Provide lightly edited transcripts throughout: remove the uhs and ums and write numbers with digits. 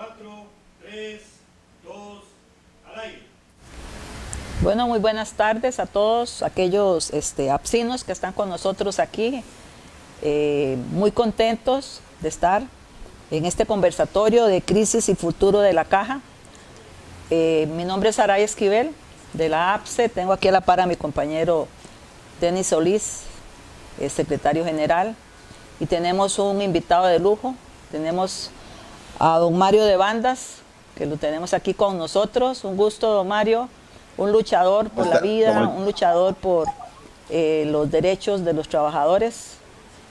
4, 3, 2, al aire. Bueno, muy buenas tardes a todos aquellos apsinos que están con nosotros aquí. Muy contentos de estar en este conversatorio de crisis y futuro de la Caja. Mi nombre es Saray Esquivel, de la APSE. Tengo aquí a la par a mi compañero Denis Solís, secretario general. Y tenemos un invitado de lujo. Tenemos a don Mario de Bandas, que lo tenemos aquí con nosotros. Un gusto, don Mario. Un luchador por la vida, un luchador por los derechos de los trabajadores.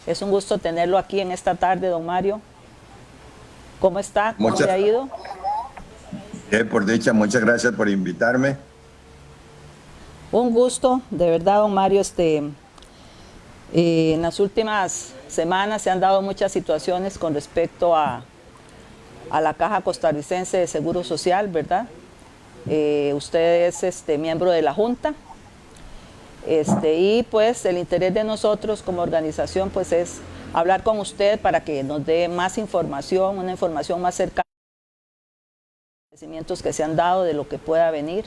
Es un gusto tenerlo aquí en esta tarde, don Mario. ¿Cómo está? ¿Cómo le ha ido? Por dicha, muchas gracias por invitarme. Un gusto, de verdad, don Mario. En las últimas semanas se han dado muchas situaciones con respecto a la Caja Costarricense de Seguro Social, ¿verdad? Usted es miembro de la Junta, y pues el interés de nosotros como organización pues es hablar con usted para que nos dé más información, una información más cercana a los acontecimientos que se han dado, de lo que pueda venir.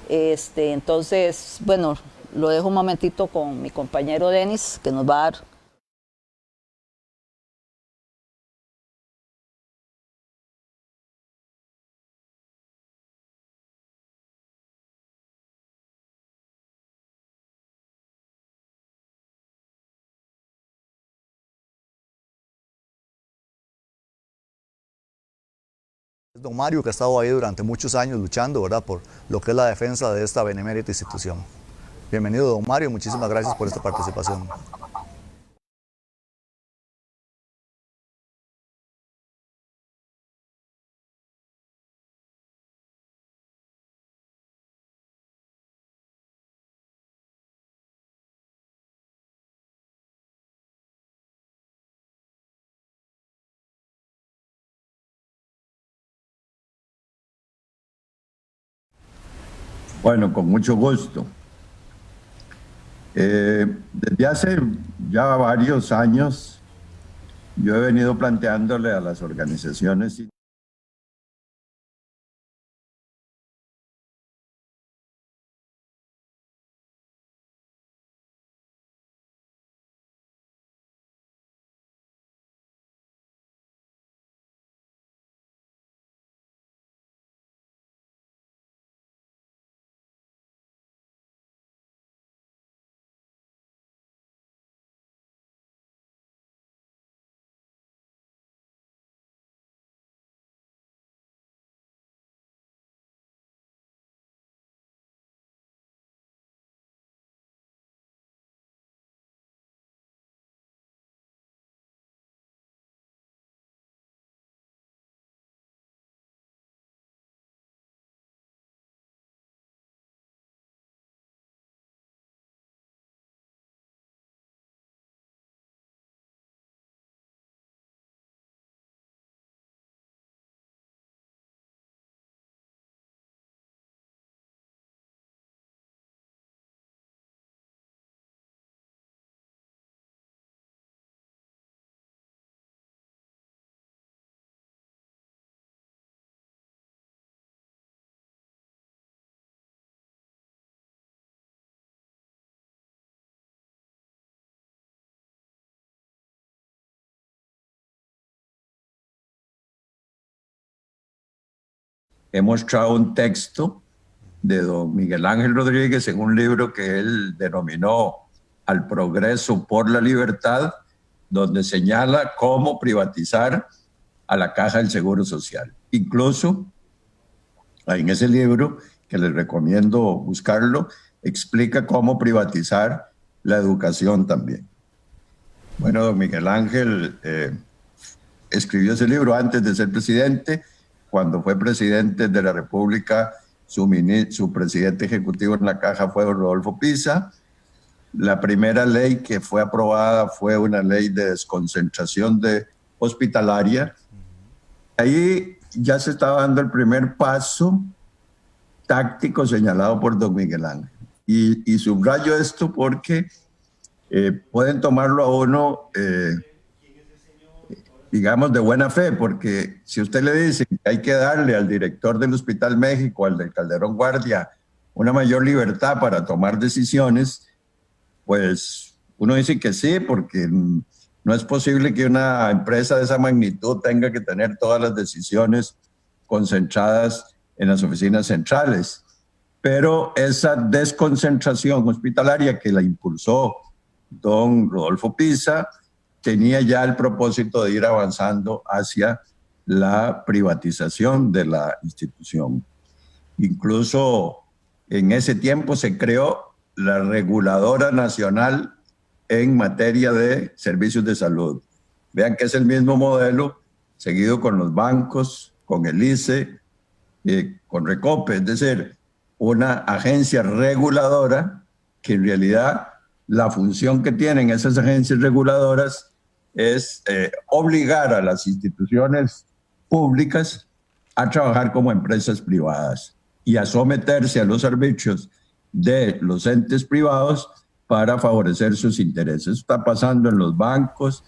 Entonces, bueno, lo dejo un momentito con mi compañero Denis, que nos va a dar. Don Mario, que ha estado ahí durante muchos años luchando, ¿verdad?, por lo que es la defensa de esta benemérita institución. Bienvenido, don Mario, muchísimas gracias por esta participación. Bueno, con mucho gusto. Desde hace ya varios años, yo he venido planteándole a las organizaciones he mostrado un texto de don Miguel Ángel Rodríguez en un libro que él denominó Al Progreso por la Libertad, donde señala cómo privatizar a la Caja del Seguro Social. Incluso en ese libro, que les recomiendo buscarlo, explica cómo privatizar la educación también. Bueno, don Miguel Ángel escribió ese libro antes de ser presidente. Cuando fue presidente de la República, su presidente ejecutivo en la Caja fue don Rodolfo Pisa. La primera ley que fue aprobada fue una ley de desconcentración hospitalaria. Ahí ya se estaba dando el primer paso táctico señalado por don Miguel Ángel. Y subrayo esto porque pueden tomarlo a uno digamos, de buena fe, porque si usted le dice que hay que darle al director del Hospital México, al del Calderón Guardia, una mayor libertad para tomar decisiones, pues uno dice que sí, porque no es posible que una empresa de esa magnitud tenga que tener todas las decisiones concentradas en las oficinas centrales. Pero esa desconcentración hospitalaria que la impulsó don Rodolfo Pisa tenía ya el propósito de ir avanzando hacia la privatización de la institución. Incluso en ese tiempo se creó la Reguladora Nacional en materia de servicios de salud. Vean que es el mismo modelo seguido con los bancos, con el ICE, con Recope, es decir, una agencia reguladora que en realidad la función que tienen esas agencias reguladoras es obligar a las instituciones públicas a trabajar como empresas privadas y a someterse a los arbitrios de los entes privados para favorecer sus intereses. Eso está pasando en los bancos,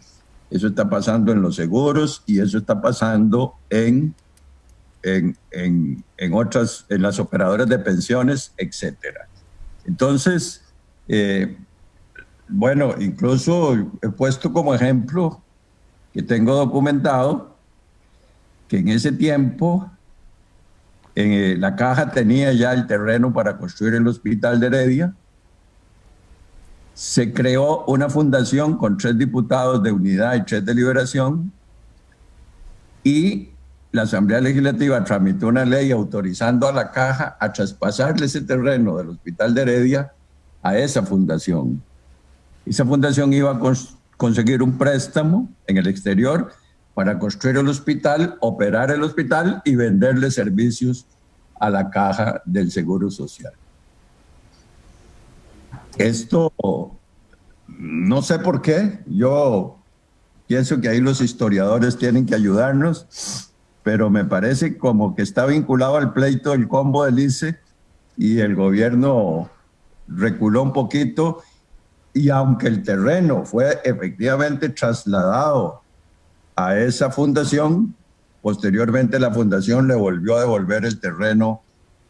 eso está pasando en los seguros y eso está pasando en las operadoras de pensiones, etcétera. Entonces, bueno, incluso he puesto como ejemplo que tengo documentado que en ese tiempo la Caja tenía ya el terreno para construir el Hospital de Heredia. Se creó una fundación con 3 diputados de Unidad y 3 de Liberación y la Asamblea Legislativa tramitó una ley autorizando a la Caja a traspasarle ese terreno del Hospital de Heredia a esa fundación. Esa fundación iba a conseguir un préstamo en el exterior para construir el hospital, operar el hospital y venderle servicios a la Caja del Seguro Social. Esto no sé por qué, yo pienso que ahí los historiadores tienen que ayudarnos, pero me parece como que está vinculado al pleito del combo del ICE y el gobierno reculó un poquito y aunque el terreno fue efectivamente trasladado a esa fundación, posteriormente la fundación le volvió a devolver el terreno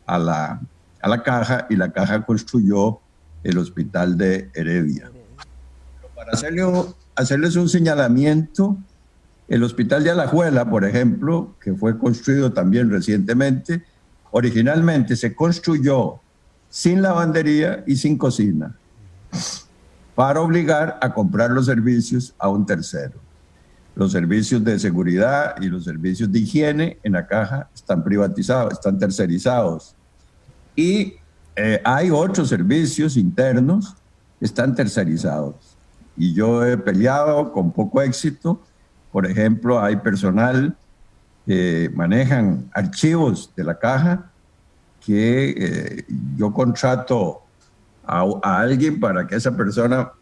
a la Caja y la Caja construyó el Hospital de Heredia. Para hacerles un señalamiento, el Hospital de Alajuela, por ejemplo, que fue construido también recientemente, originalmente se construyó sin lavandería y sin cocina para obligar a comprar los servicios a un tercero. Los servicios de seguridad y los servicios de higiene en la Caja están privatizados, están tercerizados. Y hay otros servicios internos que están tercerizados. Y yo he peleado con poco éxito. Por ejemplo, hay personal que manejan archivos de la Caja que yo contrato a alguien para que esa persona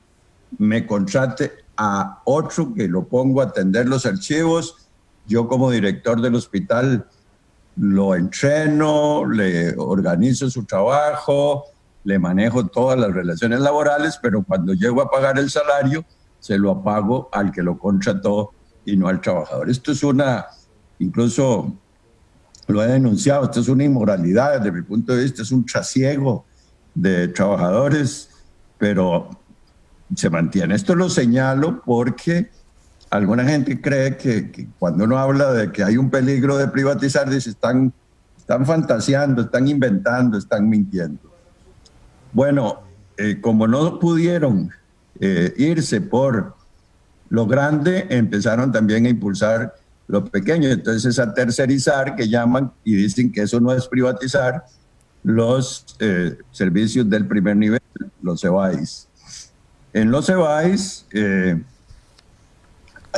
me contrate a otro que lo pongo a atender los archivos. Yo como director del hospital lo entreno, le organizo su trabajo, le manejo todas las relaciones laborales, pero cuando llego a pagar el salario, se lo pago al que lo contrató y no al trabajador. Esto es incluso lo he denunciado, esto es una inmoralidad desde mi punto de vista, es un trasiego de trabajadores, pero se mantiene. Esto lo señalo porque alguna gente cree que cuando uno habla de que hay un peligro de privatizar, dice, están fantaseando, están inventando, están mintiendo. Bueno, como no pudieron irse por lo grande, empezaron también a impulsar lo pequeño. Entonces a tercerizar, que llaman, y dicen que eso no es privatizar, los servicios del primer nivel, los CEBAIS. En los CEBAIS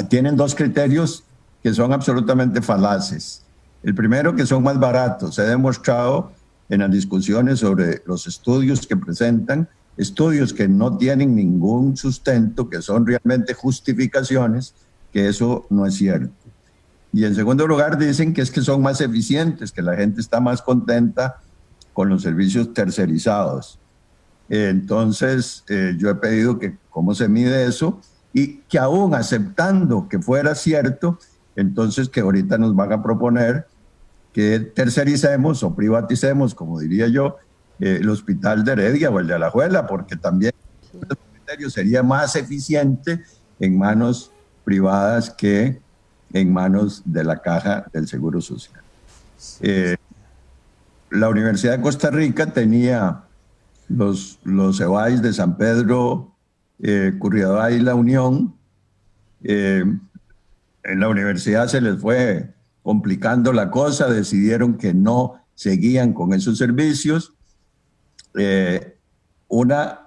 tienen 2 criterios que son absolutamente falaces. El primero, que son más baratos. He demostrado en las discusiones sobre los estudios que presentan, estudios que no tienen ningún sustento, que son realmente justificaciones, que eso no es cierto. Y en segundo lugar, dicen que es que son más eficientes, que la gente está más contenta con los servicios tercerizados. Entonces, yo he pedido que cómo se mide eso, y que aún aceptando que fuera cierto, entonces que ahorita nos van a proponer que tercericemos o privaticemos, como diría yo, el hospital de Heredia o el de Alajuela, porque también el criterio sería más eficiente en manos privadas que en manos de la Caja del Seguro Social. La Universidad de Costa Rica tenía los EVAIS de San Pedro, Curridabat y La Unión. En la universidad se les fue complicando la cosa, decidieron que no seguían con esos servicios. Una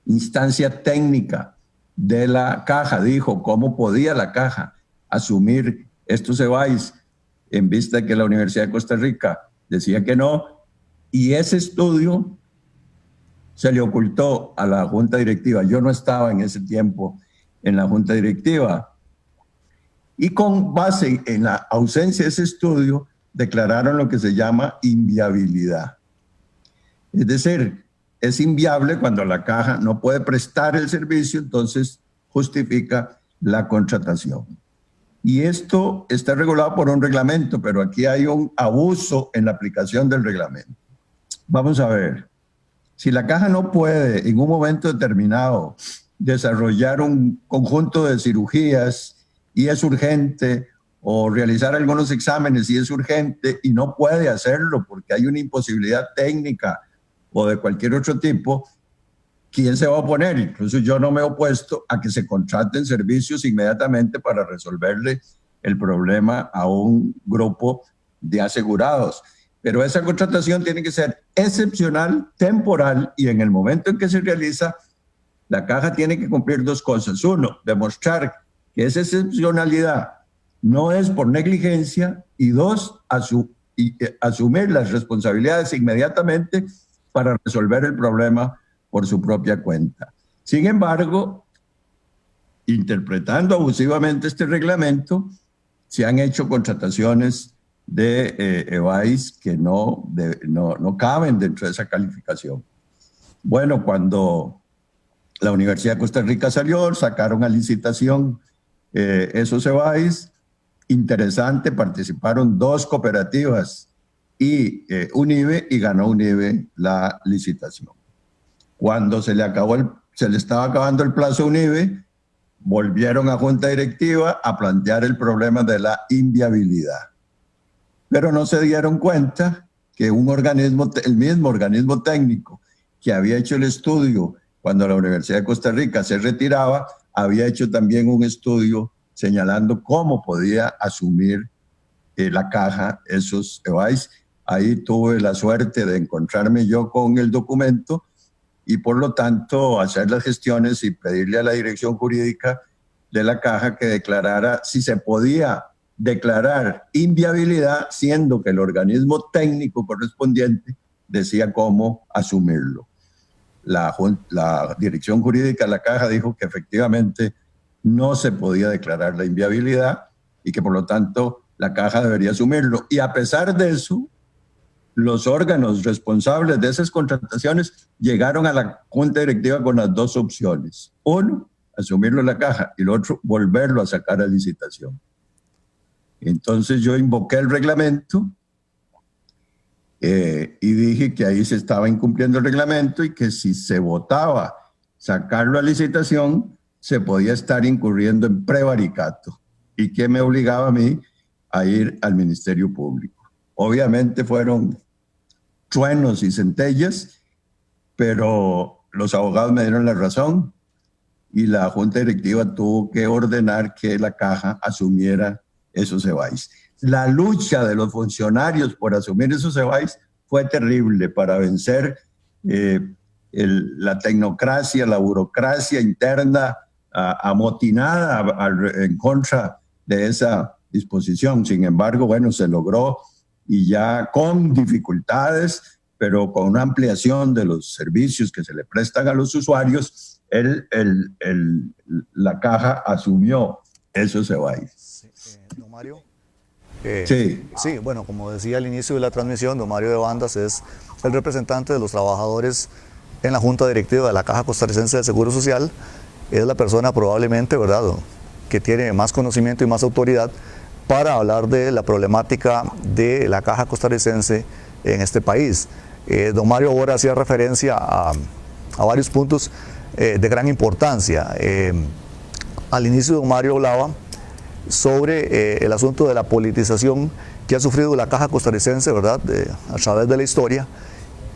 instancia técnica de la Caja dijo cómo podía la Caja asumir estos EVAIS en vista de que la Universidad de Costa Rica decía que no, y ese estudio se le ocultó a la Junta Directiva. Yo no estaba en ese tiempo en la Junta Directiva. Y con base en la ausencia de ese estudio, declararon lo que se llama inviabilidad. Es decir, es inviable cuando la Caja no puede prestar el servicio, entonces justifica la contratación. Y esto está regulado por un reglamento, pero aquí hay un abuso en la aplicación del reglamento. Vamos a ver, si la Caja no puede en un momento determinado desarrollar un conjunto de cirugías y es urgente, o realizar algunos exámenes y es urgente y no puede hacerlo porque hay una imposibilidad técnica o de cualquier otro tipo, ¿quién se va a oponer? Incluso yo no me he opuesto a que se contraten servicios inmediatamente para resolverle el problema a un grupo de asegurados. Pero esa contratación tiene que ser excepcional, temporal, y en el momento en que se realiza, la Caja tiene que cumplir dos cosas. Uno, demostrar que esa excepcionalidad no es por negligencia, y dos, asumir las responsabilidades inmediatamente para resolver el problema por su propia cuenta. Sin embargo, interpretando abusivamente este reglamento, se han hecho contrataciones de EVAIS que no caben dentro de esa calificación. Bueno, cuando la Universidad de Costa Rica salió, sacaron a licitación esos EVAIS. Interesante, participaron 2 cooperativas y UNIBE, y ganó UNIBE la licitación. Cuando se le estaba acabando el plazo a UNIBE, volvieron a Junta Directiva a plantear el problema de la inviabilidad. Pero no se dieron cuenta que el mismo organismo técnico que había hecho el estudio cuando la Universidad de Costa Rica se retiraba, había hecho también un estudio señalando cómo podía asumir la Caja esos EVAIS. Ahí tuve la suerte de encontrarme yo con el documento y por lo tanto hacer las gestiones y pedirle a la dirección jurídica de la Caja que declarara si se podía declarar inviabilidad, siendo que el organismo técnico correspondiente decía cómo asumirlo. La dirección jurídica de la Caja dijo que efectivamente no se podía declarar la inviabilidad y que por lo tanto la Caja debería asumirlo. Y a pesar de eso, los órganos responsables de esas contrataciones llegaron a la Junta Directiva con las 2 opciones. Uno, asumirlo la Caja, y el otro, volverlo a sacar a licitación. Entonces yo invoqué el reglamento y dije que ahí se estaba incumpliendo el reglamento y que si se votaba sacarlo a licitación, se podía estar incurriendo en prevaricato y que me obligaba a mí a ir al Ministerio Público. Obviamente fueron truenos y centellas, pero los abogados me dieron la razón y la Junta Directiva tuvo que ordenar que la Caja asumiera esos EVAIS. La lucha de los funcionarios por asumir esos EVAIS fue terrible para vencer la tecnocracia, la burocracia interna amotinada en contra de esa disposición. Sin embargo, bueno, se logró y ya con dificultades, pero con una ampliación de los servicios que se le prestan a los usuarios, la Caja asumió esos EVAIS. Don Mario. Sí, bueno, como decía al inicio de la transmisión, don Mario de Bandas es el representante de los trabajadores en la Junta Directiva de la Caja Costarricense de Seguro Social es la persona probablemente, ¿verdad?, que tiene más conocimiento y más autoridad para hablar de la problemática de la caja costarricense en este país. Don Mario ahora hacía referencia a varios puntos de gran importancia. Al inicio don Mario hablaba sobre el asunto de la politización que ha sufrido la caja costarricense, ¿verdad?, a través de la historia,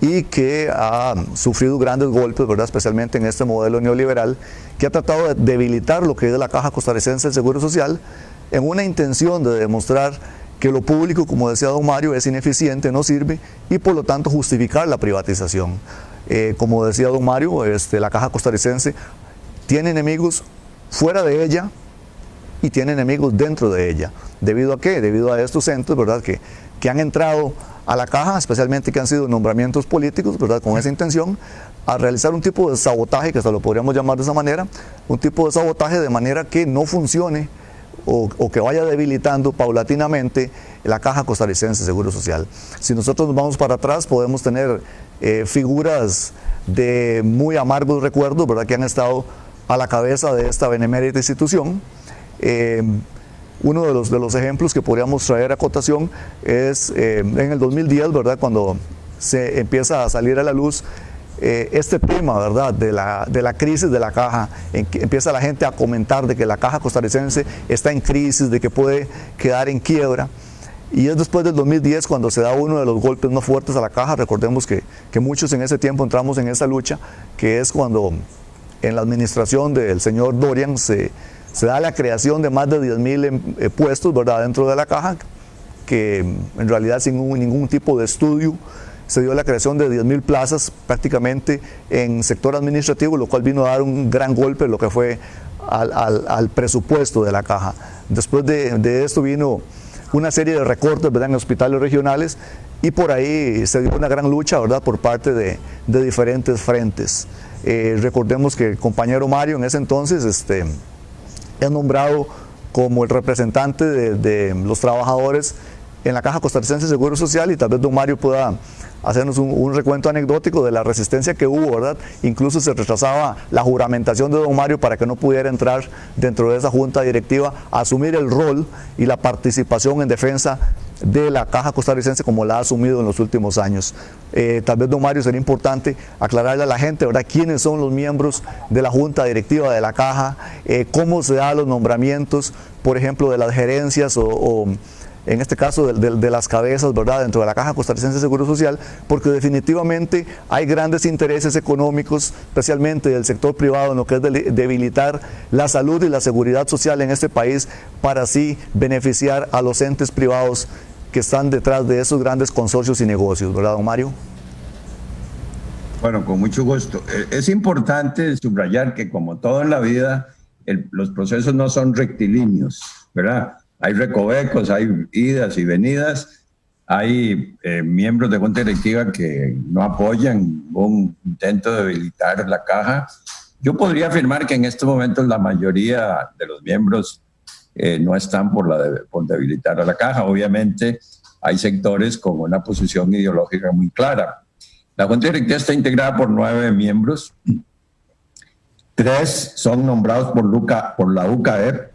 y que ha sufrido grandes golpes, ¿verdad?, especialmente en este modelo neoliberal, que ha tratado de debilitar lo que es la caja costarricense del Seguro Social, en una intención de demostrar que lo público, como decía don Mario, es ineficiente, no sirve, y por lo tanto justificar la privatización. Como decía don Mario, la caja costarricense tiene enemigos fuera de ella y tiene enemigos dentro de ella. ¿Debido a qué? Debido a estos centros, ¿verdad?, que han entrado a la caja, especialmente que han sido nombramientos políticos, ¿verdad?, con esa intención, a realizar un tipo de sabotaje, que hasta lo podríamos llamar de esa manera, un tipo de sabotaje de manera que no funcione o que vaya debilitando paulatinamente la caja costarricense de Seguro Social. Si nosotros nos vamos para atrás, podemos tener figuras de muy amargos recuerdos, ¿verdad?, que han estado a la cabeza de esta benemérita institución. Uno de los ejemplos que podríamos traer a cotación es en el 2010, ¿verdad?, cuando se empieza a salir a la luz este tema, ¿verdad?, de la crisis de la caja, en que empieza la gente a comentar de que la caja costarricense está en crisis, de que puede quedar en quiebra. Y es después del 2010 cuando se da uno de los golpes más fuertes a la caja. Recordemos que muchos en ese tiempo entramos en esa lucha, que es cuando en la administración del señor Dorian se da la creación de más de 10,000 puestos, ¿verdad?, dentro de la caja, que en realidad sin ningún tipo de estudio se dio la creación de 10,000 plazas prácticamente en sector administrativo, lo cual vino a dar un gran golpe lo que fue al presupuesto de la caja. Después de esto vino una serie de recortes, ¿verdad?, en hospitales regionales, y por ahí se dio una gran lucha, ¿verdad?, por parte de diferentes frentes. Recordemos que el compañero Mario en ese entonces es nombrado como el representante de los trabajadores en la Caja Costarricense de Seguro Social, y tal vez don Mario pueda hacernos un recuento anecdótico de la resistencia que hubo, ¿verdad? Incluso se retrasaba la juramentación de don Mario para que no pudiera entrar dentro de esa junta directiva a asumir el rol y la participación en defensa de la Caja Costarricense como la ha asumido en los últimos años. Tal vez don Mario sería importante aclararle a la gente, ¿verdad?, quiénes son los miembros de la junta directiva de la Caja, cómo se dan los nombramientos, por ejemplo, de las gerencias o en este caso de las cabezas, ¿verdad?, dentro de la Caja Costarricense de Seguro Social, porque definitivamente hay grandes intereses económicos, especialmente del sector privado, en lo que es debilitar la salud y la seguridad social en este país, para así beneficiar a los entes privados que están detrás de esos grandes consorcios y negocios, ¿verdad, don Mario? Bueno, con mucho gusto. Es importante subrayar que, como todo en la vida, los procesos no son rectilíneos, ¿verdad? Hay recovecos, hay idas y venidas, hay miembros de junta directiva que no apoyan un intento de debilitar la caja. Yo podría afirmar que en estos momentos la mayoría de los miembros no están por debilitar a la caja. Obviamente hay sectores con una posición ideológica muy clara. La junta directiva está integrada por 9 miembros, 3 son nombrados por la UCAEP,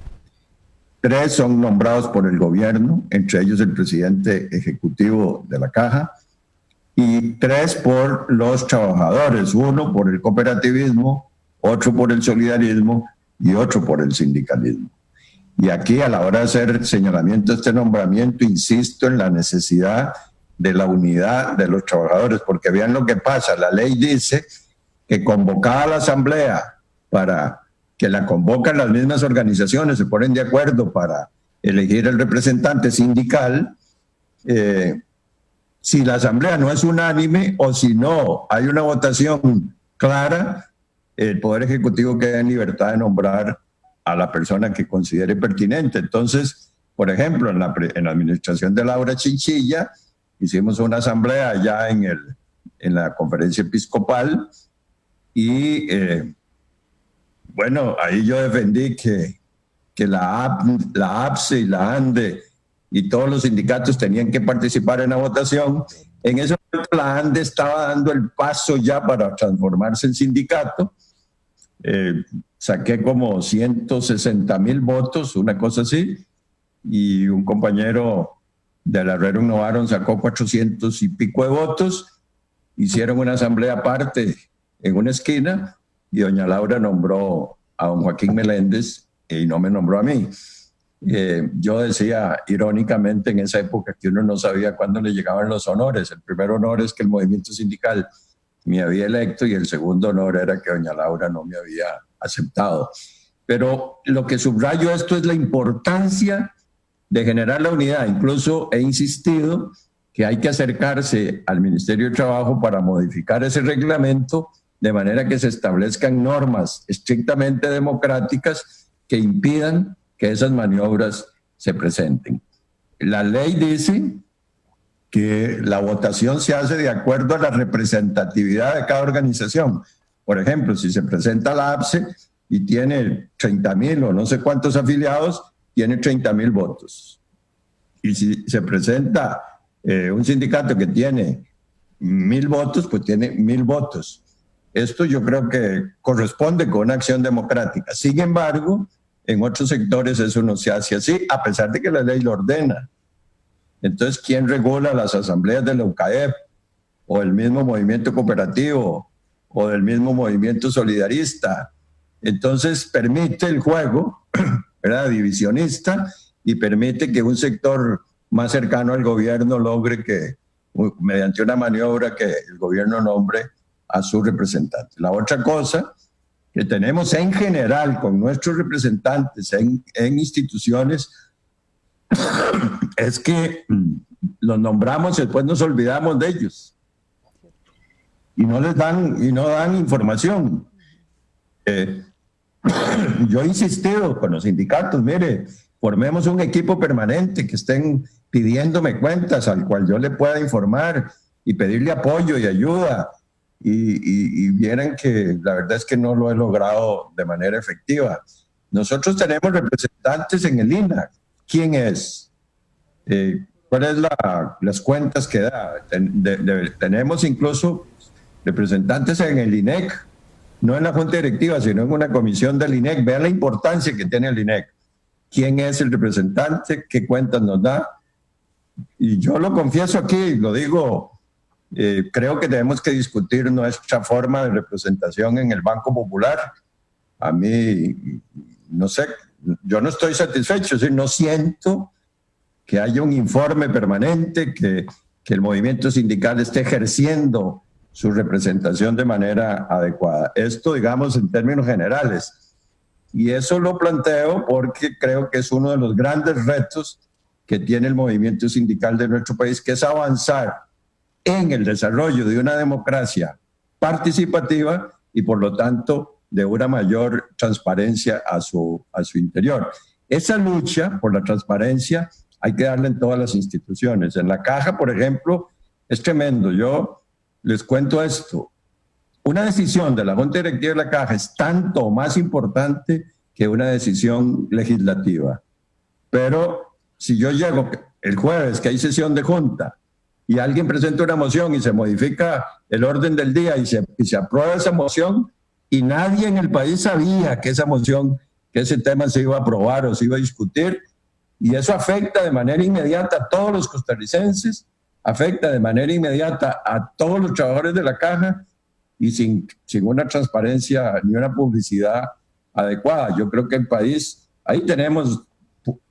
3 son nombrados por el gobierno, entre ellos el presidente ejecutivo de la caja, y 3 por los trabajadores, 1 por el cooperativismo, otro por el solidarismo y otro por el sindicalismo. Y aquí, a la hora de hacer señalamiento de este nombramiento, insisto en la necesidad de la unidad de los trabajadores, porque vean lo que pasa. La ley dice que convocada a la asamblea, para que la convocan las mismas organizaciones, se ponen de acuerdo para elegir el representante sindical, si la asamblea no es unánime o si no hay una votación clara, el Poder Ejecutivo queda en libertad de nombrar a la persona que considere pertinente. Entonces, por ejemplo, en la administración de Laura Chinchilla, hicimos una asamblea ya en la conferencia episcopal y bueno, ahí yo defendí que la APSE y la ANDE y todos los sindicatos tenían que participar en la votación. En ese momento la ANDE estaba dando el paso ya para transformarse en sindicato. saqué como 160,000 votos, una cosa así, y un compañero de la Rerum Novarum sacó 400 y pico de votos. Hicieron una asamblea aparte en una esquina y doña Laura nombró a don Joaquín Meléndez y no me nombró a mí. Yo decía irónicamente en esa época que uno no sabía cuándo le llegaban los honores. El primer honor es que el movimiento sindical me había electo y el segundo honor era que doña Laura no me había aceptado. Pero lo que subrayo esto es la importancia de generar la unidad. Incluso he insistido que hay que acercarse al Ministerio de Trabajo para modificar ese reglamento de manera que se establezcan normas estrictamente democráticas que impidan que esas maniobras se presenten. La ley dice que la votación se hace de acuerdo a la representatividad de cada organización. Por ejemplo, si se presenta la APSE y tiene 30,000 o no sé cuántos afiliados, tiene 30,000 votos. Y si se presenta un sindicato que tiene 1,000 votos, pues tiene 1,000 votos. Esto yo creo que corresponde con una acción democrática. Sin embargo, en otros sectores eso no se hace así, a pesar de que la ley lo ordena. Entonces, ¿quién regula las asambleas de la UCAEP o el mismo movimiento cooperativo o del mismo movimiento solidarista? Entonces, permite el juego, ¿verdad?, divisionista, y permite que un sector más cercano al gobierno logre que, mediante una maniobra, que el gobierno nombre a su representante. La otra cosa que tenemos en general con nuestros representantes en instituciones es que los nombramos y después nos olvidamos de ellos y no dan información. Yo he insistido con los sindicatos, mire, formemos un equipo permanente que estén pidiéndome cuentas al cual yo le pueda informar y pedirle apoyo y ayuda, y vieran que la verdad es que no lo he logrado de manera efectiva. Nosotros tenemos representantes en el INAC. ¿Quién es? ¿Cuáles las cuentas que da? Tenemos incluso representantes en el INEC, no en la Junta Directiva, sino en una comisión del INEC. Vean la importancia que tiene el INEC. ¿Quién es el representante? ¿Qué cuentas nos da? Y yo lo confieso aquí, lo digo, creo que tenemos que discutir nuestra forma de representación en el Banco Popular. A mí, no sé, yo no estoy satisfecho, es decir, no siento que haya un informe permanente, que el movimiento sindical esté ejerciendo su representación de manera adecuada. Esto, digamos, en términos generales. Y eso lo planteo porque creo que es uno de los grandes retos que tiene el movimiento sindical de nuestro país, que es avanzar en el desarrollo de una democracia participativa y, por lo tanto, de una mayor transparencia a su interior. Esa lucha por la transparencia hay que darla en todas las instituciones. En la Caja, por ejemplo, es tremendo. Yo les cuento esto. Una decisión de la Junta Directiva de la Caja es tanto más importante que una decisión legislativa. Pero si yo llego el jueves, que hay sesión de Junta, y alguien presenta una moción y se modifica el orden del día y se aprueba esa moción, y nadie en el país sabía que esa moción, que ese tema se iba a aprobar o se iba a discutir, y eso afecta de manera inmediata a todos los costarricenses, afecta de manera inmediata a todos los trabajadores de la Caja, y sin una transparencia ni una publicidad adecuada. Yo creo que el país, ahí tenemos,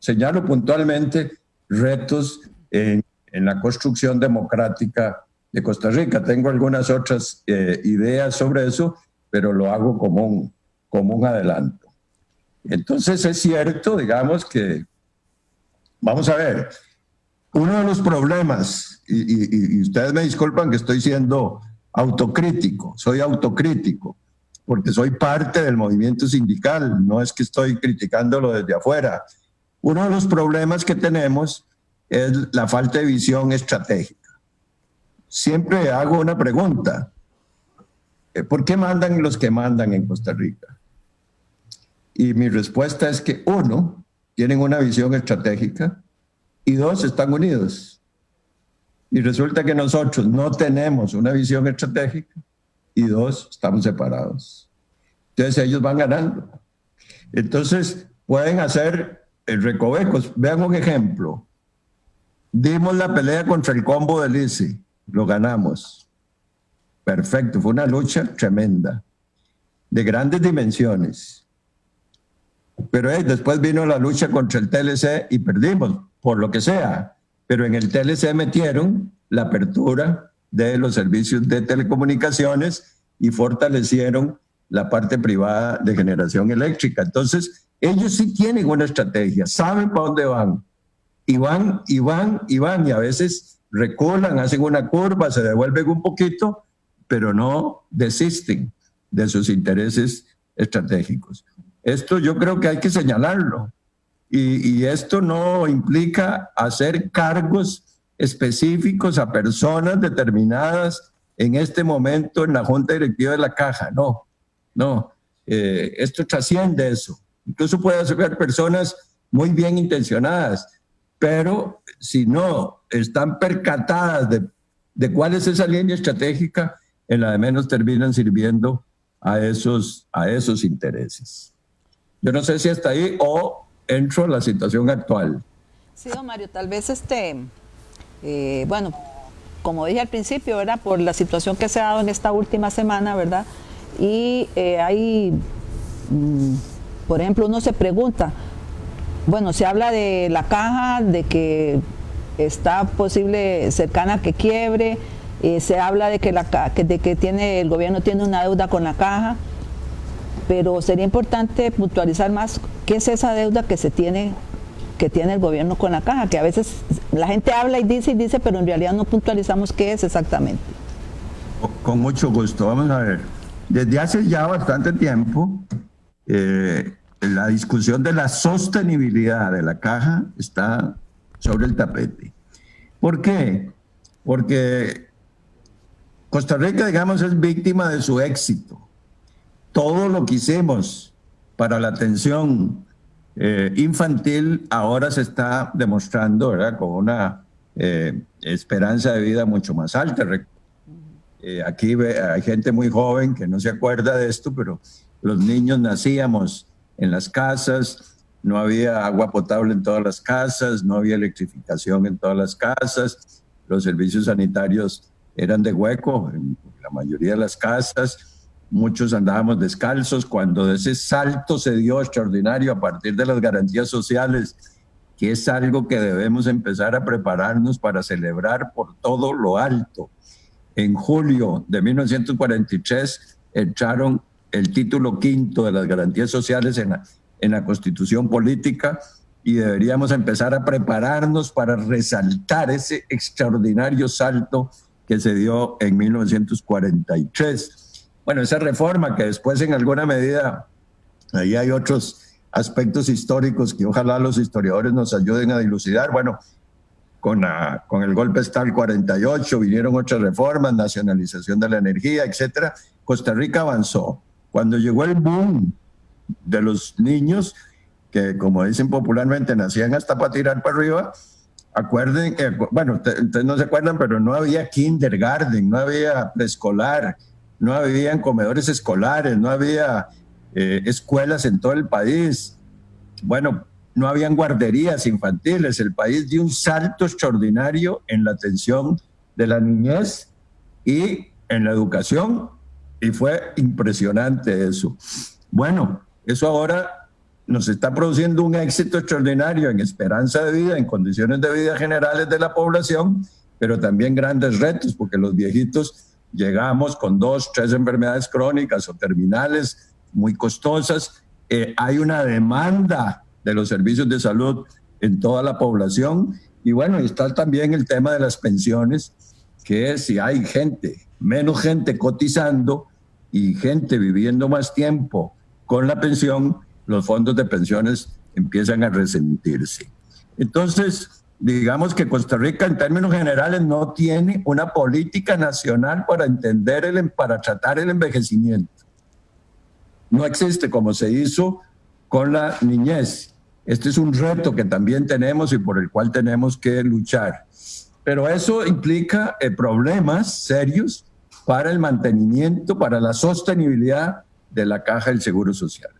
señalo puntualmente, retos en la construcción democrática de Costa Rica. Tengo algunas otras ideas sobre eso, pero lo hago como un adelanto. Entonces es cierto, digamos que, vamos a ver, uno de los problemas, y ustedes me disculpan que estoy siendo autocrítico, soy autocrítico, porque soy parte del movimiento sindical, no es que estoy criticándolo desde afuera. Uno de los problemas que tenemos es la falta de visión estratégica. Siempre hago una pregunta: ¿por qué mandan los que mandan en Costa Rica? Y mi respuesta es que, uno, tienen una visión estratégica, y dos, están unidos. Y resulta que nosotros no tenemos una visión estratégica, y dos, estamos separados. Entonces ellos van ganando. Entonces pueden hacer recovecos. Vean un ejemplo. Dimos la pelea contra el combo del ICI, lo ganamos. Perfecto, fue una lucha tremenda, de grandes dimensiones. Pero después vino la lucha contra el TLC y perdimos, por lo que sea. Pero en el TLC metieron la apertura de los servicios de telecomunicaciones y fortalecieron la parte privada de generación eléctrica. Entonces, ellos sí tienen una estrategia, saben para dónde van. Y van, y a veces reculan, hacen una curva, se devuelven un poquito, pero no desisten de sus intereses estratégicos. Esto yo creo que hay que señalarlo. Y esto no implica hacer cargos específicos a personas determinadas en este momento en la Junta Directiva de la Caja. No. Esto trasciende eso. Incluso puede haber personas muy bien intencionadas, pero si no están percatadas de cuál es esa línea estratégica, en la de menos terminan sirviendo a esos intereses. Yo no sé si hasta ahí o entro a la situación actual. Sí, don Mario, tal vez bueno, como dije al principio, ¿verdad? Por la situación que se ha dado en esta última semana, ¿verdad? Y por ejemplo, uno se pregunta, bueno, se habla de la Caja, de que está posible cercana a que quiebre, se habla de que el gobierno tiene una deuda con la Caja, pero sería importante puntualizar más qué es esa deuda que tiene el gobierno con la Caja, que a veces la gente habla y dice, pero en realidad no puntualizamos qué es exactamente. Con mucho gusto. Vamos a ver. Desde hace ya bastante tiempo, la discusión de la sostenibilidad de la Caja está sobre el tapete. ¿Por qué? Porque Costa Rica, digamos, es víctima de su éxito. Todo lo que hicimos para la atención infantil ahora se está demostrando, ¿verdad?, con una esperanza de vida mucho más alta. Aquí hay gente muy joven que no se acuerda de esto, pero los niños nacíamos en las casas, no había agua potable en todas las casas, no había electrificación en todas las casas, los servicios sanitarios eran de hueco en la mayoría de las casas, muchos andábamos descalzos. Cuando ese salto se dio extraordinario a partir de las garantías sociales, que es algo que debemos empezar a prepararnos para celebrar por todo lo alto. En julio de 1943 entraron el título quinto de las garantías sociales en la Constitución Política y deberíamos empezar a prepararnos para resaltar ese extraordinario salto que se dio en 1943. Bueno, esa reforma que después en alguna medida, ahí hay otros aspectos históricos que ojalá los historiadores nos ayuden a dilucidar. Bueno, con el golpe de Estado del 48 vinieron otras reformas, nacionalización de la energía, etcétera. Costa Rica avanzó. Cuando llegó el boom de los niños, que como dicen popularmente, nacían hasta para tirar para arriba, acuerden que, bueno, ustedes no se acuerdan, pero no había kindergarten, no había preescolar, no habían comedores escolares, no había escuelas en todo el país. Bueno, no habían guarderías infantiles. El país dio un salto extraordinario en la atención de la niñez y en la educación, y fue impresionante eso. Bueno, eso ahora nos está produciendo un éxito extraordinario en esperanza de vida, en condiciones de vida generales de la población, pero también grandes retos, porque los viejitos llegamos con 2, 3 enfermedades crónicas o terminales muy costosas. Hay una demanda de los servicios de salud en toda la población. Y bueno, está también el tema de las pensiones, que si hay menos gente cotizando y gente viviendo más tiempo con la pensión, los fondos de pensiones empiezan a resentirse. Entonces, digamos que Costa Rica en términos generales no tiene una política nacional para tratar el envejecimiento. No existe como se hizo con la niñez. Este es un reto que también tenemos y por el cual tenemos que luchar. Pero eso implica problemas serios para el mantenimiento, para la sostenibilidad de la Caja del Seguro Social.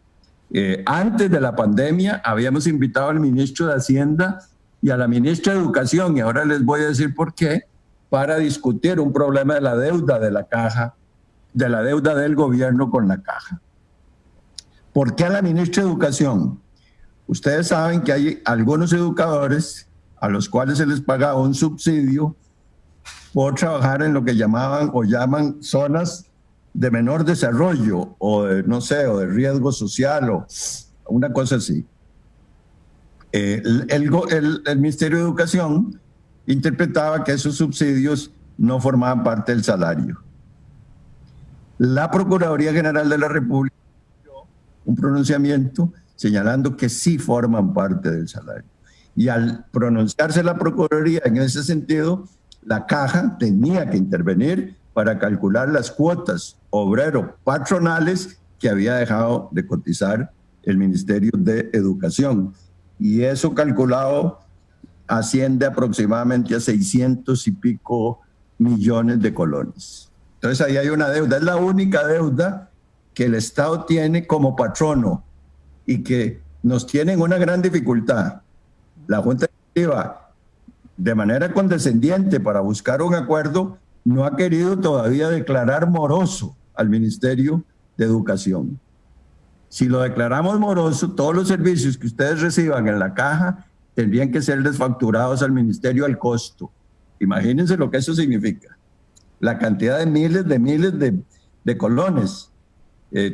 Antes de la pandemia habíamos invitado al ministro de Hacienda y a la ministra de Educación, y ahora les voy a decir por qué, para discutir un problema de la deuda de la Caja, de la deuda del gobierno con la Caja. ¿Por qué a la ministra de Educación? Ustedes saben que hay algunos educadores a los cuales se les pagaba un subsidio por trabajar en lo que llamaban o llaman zonas de menor desarrollo o de, no sé, o de riesgo social o una cosa así. El Ministerio de Educación interpretaba que esos subsidios no formaban parte del salario. La Procuraduría General de la República dio un pronunciamiento señalando que sí forman parte del salario. Y al pronunciarse la Procuraduría en ese sentido, la Caja tenía que intervenir para calcular las cuotas obrero-patronales que había dejado de cotizar el Ministerio de Educación. Y eso calculado asciende aproximadamente a 600 y pico millones de colones. Entonces ahí hay una deuda, es la única deuda que el Estado tiene como patrono y que nos tiene en una gran dificultad. La Junta Directiva, de manera condescendiente para buscar un acuerdo, no ha querido todavía declarar moroso al Ministerio de Educación. Si lo declaramos moroso, todos los servicios que ustedes reciban en la Caja tendrían que ser desfacturados al Ministerio al costo. Imagínense lo que eso significa. La cantidad de miles de colones.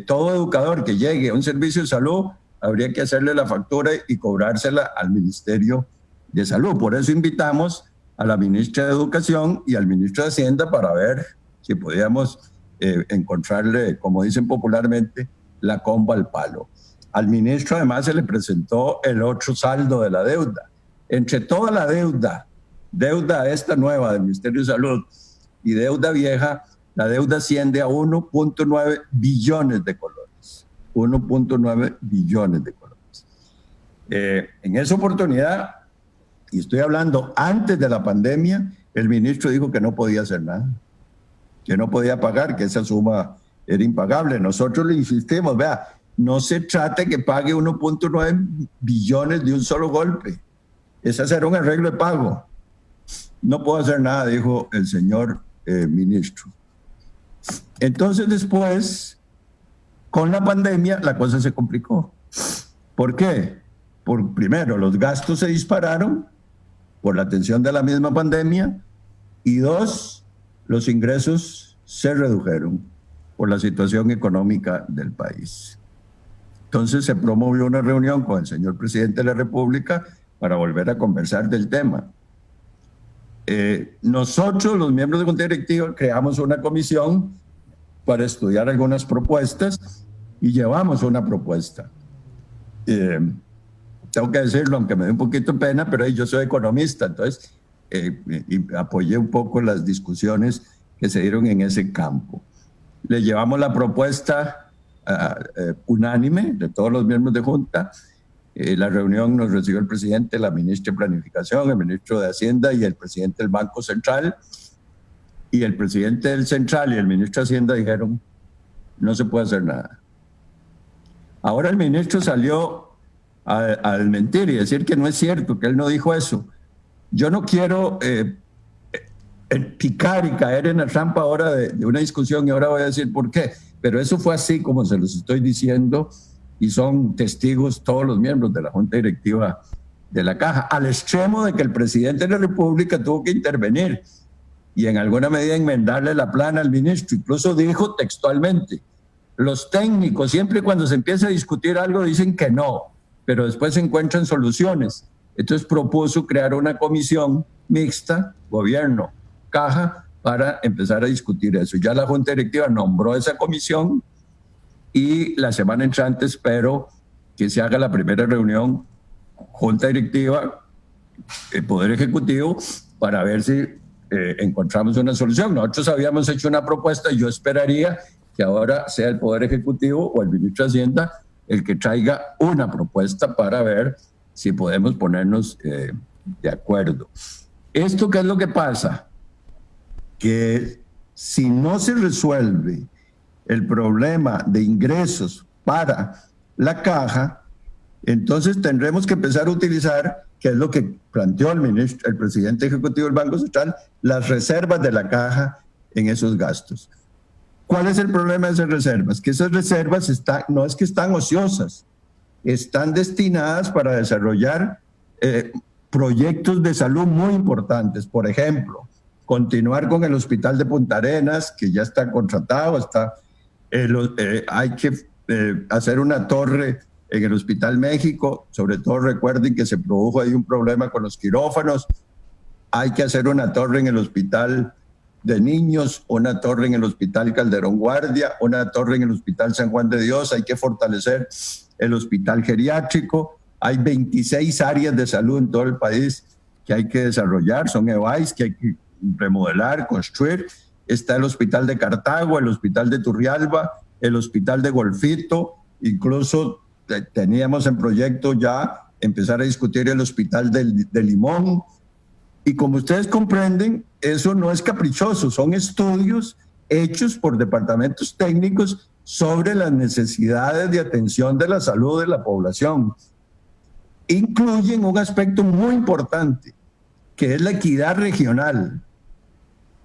Todo educador que llegue a un servicio de salud habría que hacerle la factura y cobrársela al Ministerio de Salud. Por eso invitamos a la ministra de Educación y al ministro de Hacienda para ver si podíamos encontrarle, como dicen popularmente, la comba al palo. Al ministro además se le presentó el otro saldo de la deuda. Entre toda la deuda esta nueva del Ministerio de Salud y deuda vieja, la deuda asciende a 1.9 billones de colones. 1.9 billones de colones. En esa oportunidad, y estoy hablando antes de la pandemia, el ministro dijo que no podía hacer nada, que no podía pagar, que esa suma era impagable. Nosotros le insistimos, vea, no se trata que pague 1.9 billones de un solo golpe. Es hacer un arreglo de pago. No puedo hacer nada, dijo el señor ministro. Entonces después, con la pandemia, la cosa se complicó. ¿Por qué? Primero, los gastos se dispararon por la atención de la misma pandemia, y dos, los ingresos se redujeron por la situación económica del país. Entonces se promovió una reunión con el señor presidente de la República para volver a conversar del tema. Nosotros, los miembros de la Junta Directiva, creamos una comisión para estudiar algunas propuestas y llevamos una propuesta. Tengo que decirlo, aunque me dé un poquito pena, pero yo soy economista, entonces y apoyé un poco las discusiones que se dieron en ese campo. Le llevamos la propuesta unánime de todos los miembros de Junta. La reunión nos recibió el presidente, la ministra de Planificación, el ministro de Hacienda y el presidente del Banco Central. Y el presidente del Central y el ministro de Hacienda dijeron, no se puede hacer nada. Ahora el ministro salió a desmentir y decir que no es cierto, que él no dijo eso. Yo no quiero picar y caer en la trampa ahora de una discusión, y ahora voy a decir por qué. Pero eso fue así como se los estoy diciendo, y son testigos todos los miembros de la Junta Directiva de la Caja, al extremo de que el presidente de la República tuvo que intervenir y en alguna medida enmendarle la plana al ministro. Incluso dijo textualmente, los técnicos siempre y cuando se empieza a discutir algo dicen que no, pero después se encuentran soluciones. Entonces propuso crear una comisión mixta, gobierno, Caja, para empezar a discutir eso. Ya la Junta Directiva nombró esa comisión y la semana entrante espero que se haga la primera reunión Junta Directiva, Poder Ejecutivo, para ver si encontramos una solución. Nosotros habíamos hecho una propuesta y yo esperaría que ahora sea el Poder Ejecutivo o el ministro de Hacienda el que traiga una propuesta para ver si podemos ponernos de acuerdo. ¿Esto qué es lo que pasa? Que si no se resuelve el problema de ingresos para la caja, entonces tendremos que empezar a utilizar, que es lo que planteó el presidente ejecutivo del Banco Central, las reservas de la caja en esos gastos. ¿Cuál es el problema de esas reservas? Que esas reservas no es que están ociosas, están destinadas para desarrollar proyectos de salud muy importantes. Por ejemplo, continuar con el Hospital de Punta Arenas, que ya está contratado, hay que hacer una torre en el Hospital México. Sobre todo recuerden que se produjo ahí un problema con los quirófanos. Hay que hacer una torre en el Hospital de Niños, una torre en el Hospital Calderón Guardia, una torre en el Hospital San Juan de Dios. Hay que fortalecer el Hospital Geriátrico. Hay 26 áreas de salud en todo el país que hay que desarrollar, son EVAIS que hay que remodelar, construir. Está el Hospital de Cartago, el Hospital de Turrialba, el Hospital de Golfito, incluso teníamos en proyecto ya empezar a discutir el Hospital de Limón. Y como ustedes comprenden, eso no es caprichoso, son estudios hechos por departamentos técnicos sobre las necesidades de atención de la salud de la población. Incluyen un aspecto muy importante, que es la equidad regional.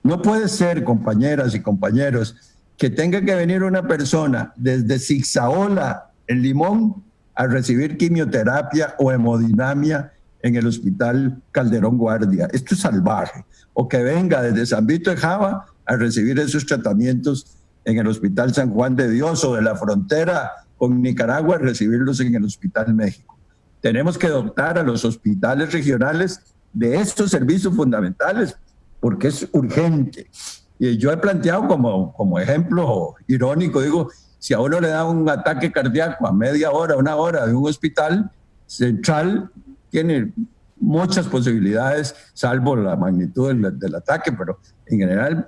No puede ser, compañeras y compañeros, que tenga que venir una persona desde Zigzaola, en Limón, a recibir quimioterapia o hemodinamia en el Hospital Calderón Guardia. Esto es salvaje. O que venga desde San Vito de Java a recibir esos tratamientos en el Hospital San Juan de Dios, o de la frontera con Nicaragua a recibirlos en el Hospital México. Tenemos que dotar a los hospitales regionales de estos servicios fundamentales, porque es urgente. Y yo he planteado como ejemplo irónico, digo, si a uno le da un ataque cardíaco a media hora, una hora de un hospital central, tiene muchas posibilidades, salvo la magnitud del ataque, pero en general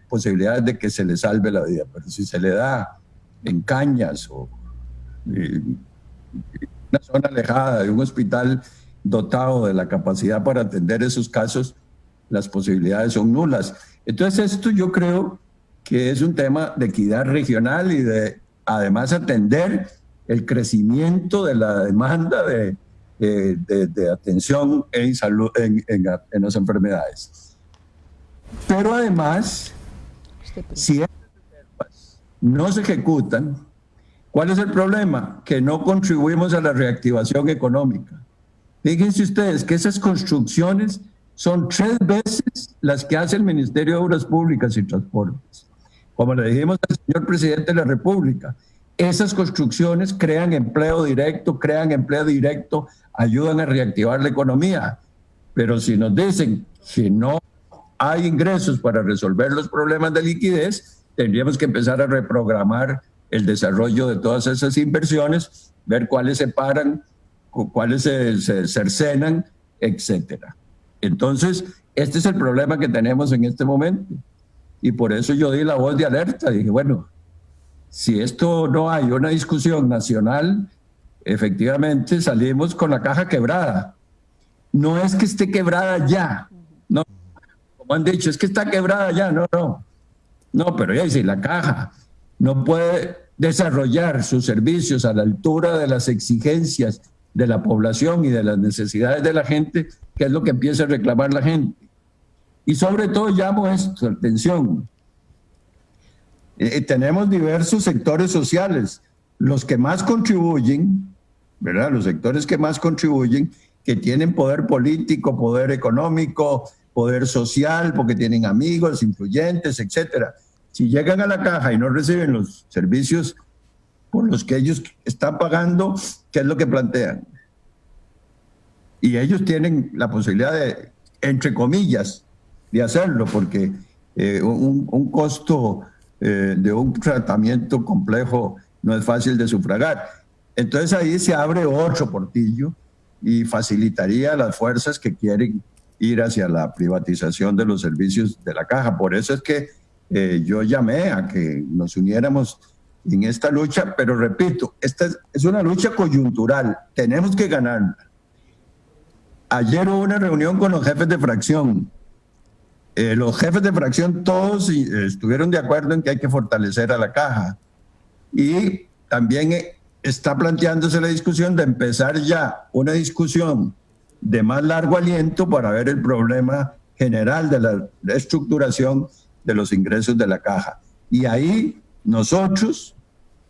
posibilidades de que se le salve la vida. Pero si se le da en Cañas o una zona alejada de un hospital dotado de la capacidad para atender esos casos, las posibilidades son nulas. Entonces esto yo creo que es un tema de equidad regional y de además atender el crecimiento de la demanda de atención en salud en las enfermedades. Pero además, si estas reservas no se ejecutan, ¿cuál es el problema? Que no contribuimos a la reactivación económica. Fíjense ustedes que esas construcciones son 3 veces las que hace el Ministerio de Obras Públicas y Transportes. Como le dijimos al señor presidente de la República, esas construcciones crean empleo directo, ayudan a reactivar la economía. Pero si nos dicen que no hay ingresos para resolver los problemas de liquidez, tendríamos que empezar a reprogramar el desarrollo de todas esas inversiones, ver cuáles se paran, cuáles se cercenan, etcétera. Entonces, este es el problema que tenemos en este momento. Y por eso yo di la voz de alerta. Dije, bueno, si esto no hay una discusión nacional, efectivamente salimos con la caja quebrada. No es que esté quebrada ya, no, como han dicho, es que está quebrada ya, no, pero ya si la caja no puede desarrollar sus servicios a la altura de las exigencias de la población y de las necesidades de la gente, ¿qué es lo que empieza a reclamar la gente? Y sobre todo llamo esto, atención, tenemos diversos sectores sociales, los que más contribuyen, ¿verdad? Los sectores que más contribuyen, que tienen poder político, poder económico, poder social, porque tienen amigos, influyentes, etcétera. Si llegan a la caja y no reciben los servicios por los que ellos están pagando, ¿qué es lo que plantean? Y ellos tienen la posibilidad de, entre comillas, de hacerlo, porque un costo de un tratamiento complejo no es fácil de sufragar. Entonces ahí se abre otro portillo y facilitaría a las fuerzas que quieren ir hacia la privatización de los servicios de la caja. Por eso es que yo llamé a que nos uniéramos en esta lucha, pero repito, esta es una lucha coyuntural, tenemos que ganarla. Ayer hubo una reunión con los jefes de fracción Los jefes de fracción todos estuvieron de acuerdo en que hay que fortalecer a la caja. Y también está planteándose la discusión de empezar ya una discusión de más largo aliento para ver el problema general de la reestructuración de los ingresos de la caja. Y ahí nosotros,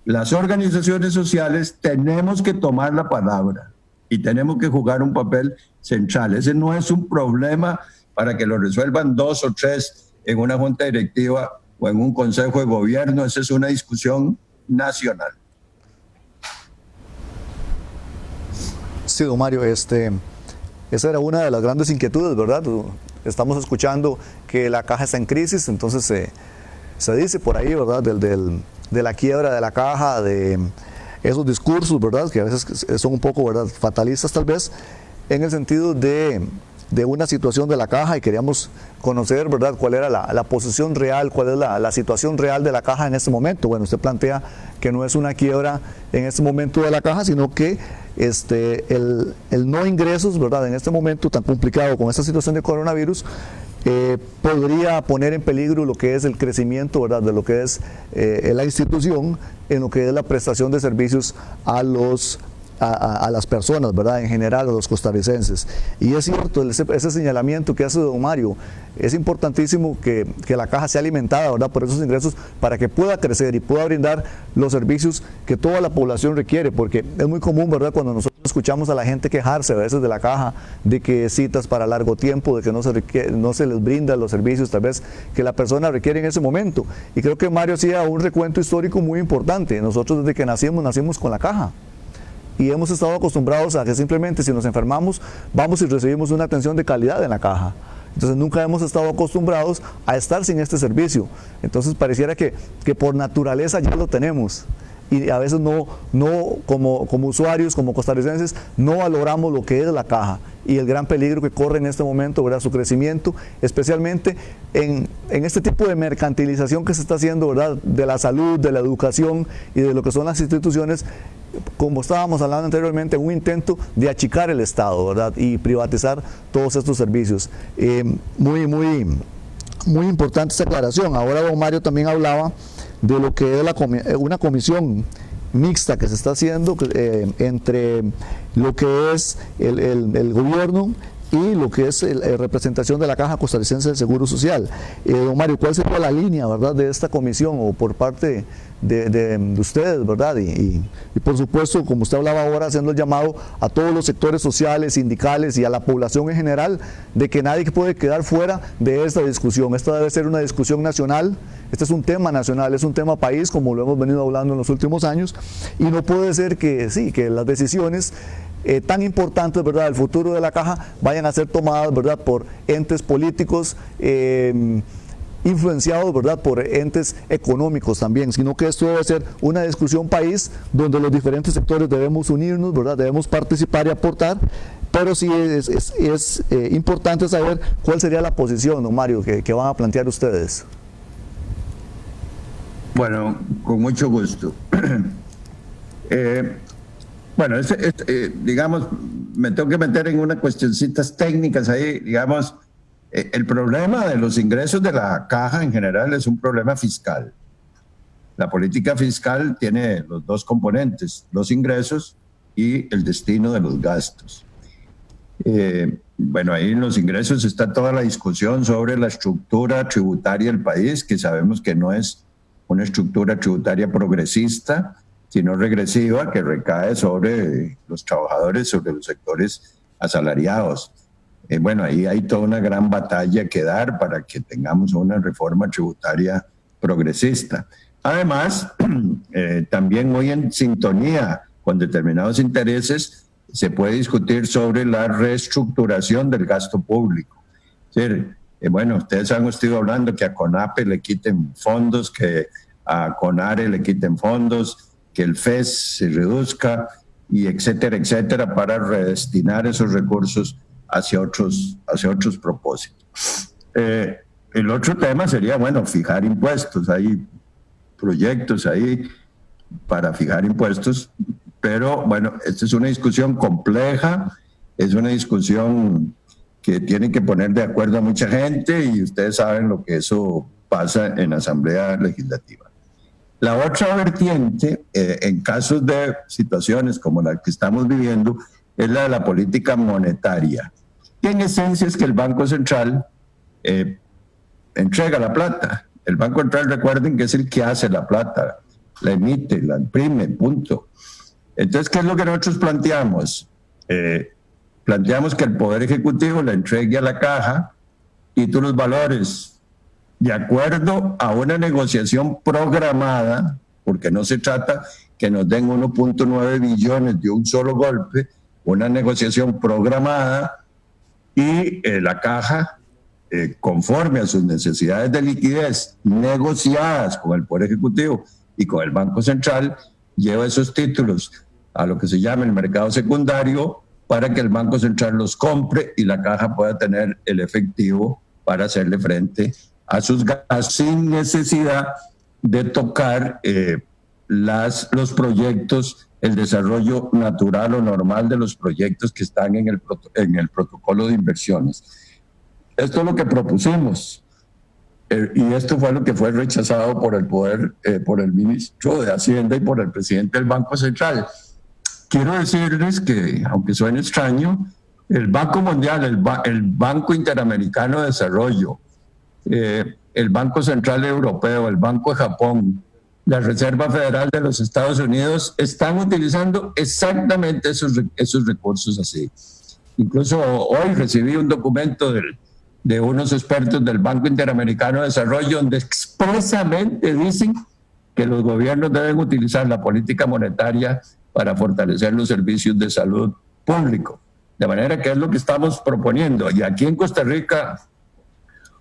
las organizaciones sociales, tenemos que tomar la palabra y tenemos que jugar un papel central. Ese no es un problema para que lo resuelvan 2 o 3 en una junta directiva o en un consejo de gobierno. Esa es una discusión nacional. Sí, don Mario, esa era una de las grandes inquietudes, ¿verdad? Estamos escuchando que la caja está en crisis, entonces se dice por ahí, ¿verdad? De la quiebra de la caja, de esos discursos, ¿verdad? Que a veces son un poco, ¿verdad?, fatalistas tal vez, en el sentido de una situación de la caja, y queríamos conocer, ¿verdad?, cuál era la posición real, cuál es la situación real de la caja en este momento. Bueno, usted plantea que no es una quiebra en este momento de la caja, sino que el no ingresos, ¿verdad?, en este momento tan complicado con esta situación de coronavirus, podría poner en peligro lo que es el crecimiento, ¿verdad?, de lo que es la institución en lo que es la prestación de servicios a las personas, ¿verdad?, en general a los costarricenses. Y es cierto, ese señalamiento que hace don Mario, es importantísimo que la caja sea alimentada, ¿verdad?, por esos ingresos para que pueda crecer y pueda brindar los servicios que toda la población requiere, porque es muy común, ¿verdad?, cuando nosotros escuchamos a la gente quejarse a veces de la caja, de que citas para largo tiempo, de que no se les brindan los servicios tal vez que la persona requiere en ese momento. Y creo que Mario hacía un recuento histórico muy importante. Nosotros desde que nacimos con la caja. Y hemos estado acostumbrados a que simplemente si nos enfermamos, vamos y recibimos una atención de calidad en la caja. Entonces nunca hemos estado acostumbrados a estar sin este servicio. Entonces pareciera que por naturaleza ya lo tenemos. Y a veces no como usuarios, como costarricenses, no valoramos lo que es la caja y el gran peligro que corre en este momento, ¿verdad?, su crecimiento, especialmente en este tipo de mercantilización que se está haciendo, ¿verdad?, de la salud, de la educación y de lo que son las instituciones, como estábamos hablando anteriormente, un intento de achicar el Estado, ¿verdad?, y privatizar todos estos servicios. Muy importante esta aclaración. Ahora don Mario también hablaba de lo que es una comisión mixta que se está haciendo entre lo que es el gobierno y lo que es la representación de la Caja Costarricense del Seguro Social. Don Mario, ¿cuál sería la línea, verdad, de esta comisión o por parte de ustedes, verdad? Y por supuesto, como usted hablaba ahora, haciendo el llamado a todos los sectores sociales, sindicales y a la población en general, de que nadie puede quedar fuera de esta discusión. Esta debe ser una discusión nacional, este es un tema nacional, es un tema país, como lo hemos venido hablando en los últimos años, y no puede ser que las decisiones tan importantes, ¿verdad?, del futuro de la caja vayan a ser tomadas, ¿verdad?, por entes políticos influenciados, ¿verdad?, por entes económicos también, sino que esto debe ser una discusión país donde los diferentes sectores debemos unirnos, ¿verdad?, debemos participar y aportar, pero sí es importante saber cuál sería la posición, don Mario, que van a plantear ustedes. Bueno, con mucho gusto. Bueno, digamos, me tengo que meter en unas cuestioncitas técnicas ahí, digamos, el problema de los ingresos de la caja en general es un problema fiscal. La política fiscal tiene los dos componentes, los ingresos y el destino de los gastos. Bueno, ahí en los ingresos está toda la discusión sobre la estructura tributaria del país, que sabemos que no es una estructura tributaria progresista, sino regresiva, que recae sobre los trabajadores, sobre los sectores asalariados. Bueno, ahí hay toda una gran batalla que dar para que tengamos una reforma tributaria progresista. Además, también muy en sintonía con determinados intereses, se puede discutir sobre la reestructuración del gasto público. Es decir, bueno, ustedes han estado hablando que a CONAPE le quiten fondos, que a CONARE le quiten fondos, que el FES se reduzca, y etcétera, etcétera, para redestinar esos recursos hacia otros propósitos. El otro tema sería, bueno, fijar impuestos. Hay proyectos ahí para fijar impuestos, pero bueno, esta es una discusión compleja, es una discusión que tienen que poner de acuerdo a mucha gente y ustedes saben lo que eso pasa en la Asamblea Legislativa. La otra vertiente, en casos de situaciones como la que estamos viviendo, es la de la política monetaria, que en esencia es que el Banco Central entrega la plata. El Banco Central, recuerden que es el que hace la plata, la emite, la imprime, punto. Entonces, ¿qué es lo que nosotros planteamos? Planteamos que el Poder Ejecutivo le entregue a la Caja títulos valores de acuerdo a una negociación programada, porque no se trata que nos den 1.9 billones de un solo golpe, una negociación programada y la Caja, conforme a sus necesidades de liquidez negociadas con el Poder Ejecutivo y con el Banco Central, lleva esos títulos a lo que se llama el mercado secundario para que el Banco Central los compre y la Caja pueda tener el efectivo para hacerle frente a sus gastos sin necesidad de tocar los proyectos, el desarrollo natural o normal de los proyectos que están en el protocolo de inversiones. Esto es lo que propusimos y esto fue lo que fue rechazado por el ministro de Hacienda y por el presidente del Banco Central. Quiero decirles que, aunque suene extraño, el Banco Mundial, el Banco Interamericano de Desarrollo, el Banco Central Europeo, el Banco de Japón, la Reserva Federal de los Estados Unidos están utilizando exactamente esos recursos así. Incluso hoy recibí un documento de unos expertos del Banco Interamericano de Desarrollo donde expresamente dicen que los gobiernos deben utilizar la política monetaria para fortalecer los servicios de salud público. De manera que es lo que estamos proponiendo. Y aquí en Costa Rica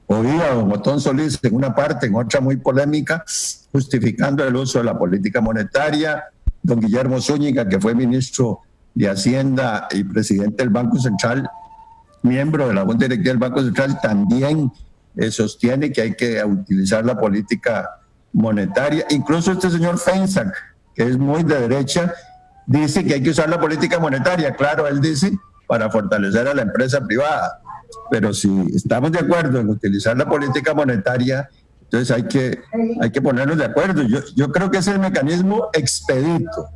oí a don Otón Solís en una parte, en otra muy polémica, justificando el uso de la política monetaria. Don Guillermo Zúñiga, que fue ministro de Hacienda y presidente del Banco Central, miembro de la Junta Directiva del Banco Central, también sostiene que hay que utilizar la política monetaria. Incluso este señor Feinsack, que es muy de derecha, dice que hay que usar la política monetaria. Claro, él dice, para fortalecer a la empresa privada. Pero si estamos de acuerdo en utilizar la política monetaria, entonces hay que ponernos de acuerdo. Yo creo que es el mecanismo expedito.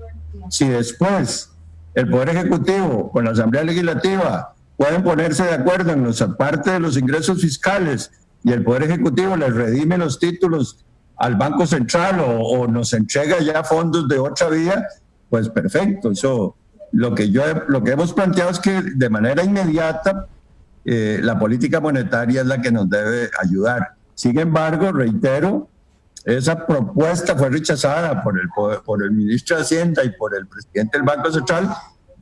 Si después el Poder Ejecutivo con la Asamblea Legislativa pueden ponerse de acuerdo en la parte de los ingresos fiscales y el Poder Ejecutivo les redime los títulos al Banco Central o nos entrega ya fondos de otra vía, pues perfecto. Eso, lo que hemos planteado es que de manera inmediata la política monetaria es la que nos debe ayudar. Sin embargo, reitero, esa propuesta fue rechazada por el ministro de Hacienda y por el presidente del Banco Central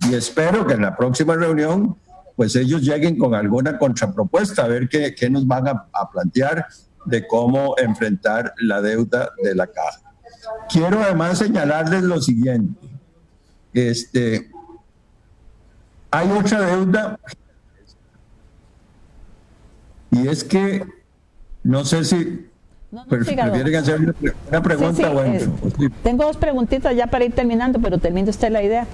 y espero que en la próxima reunión pues ellos lleguen con alguna contrapropuesta, a ver qué nos van a plantear de cómo enfrentar la deuda de la Caja. Quiero además señalarles lo siguiente. Hay otra deuda y es que no sé si prefieren hacer una pregunta. Sí, bueno, sí. Tengo dos preguntitas ya para ir terminando, pero termine usted la idea.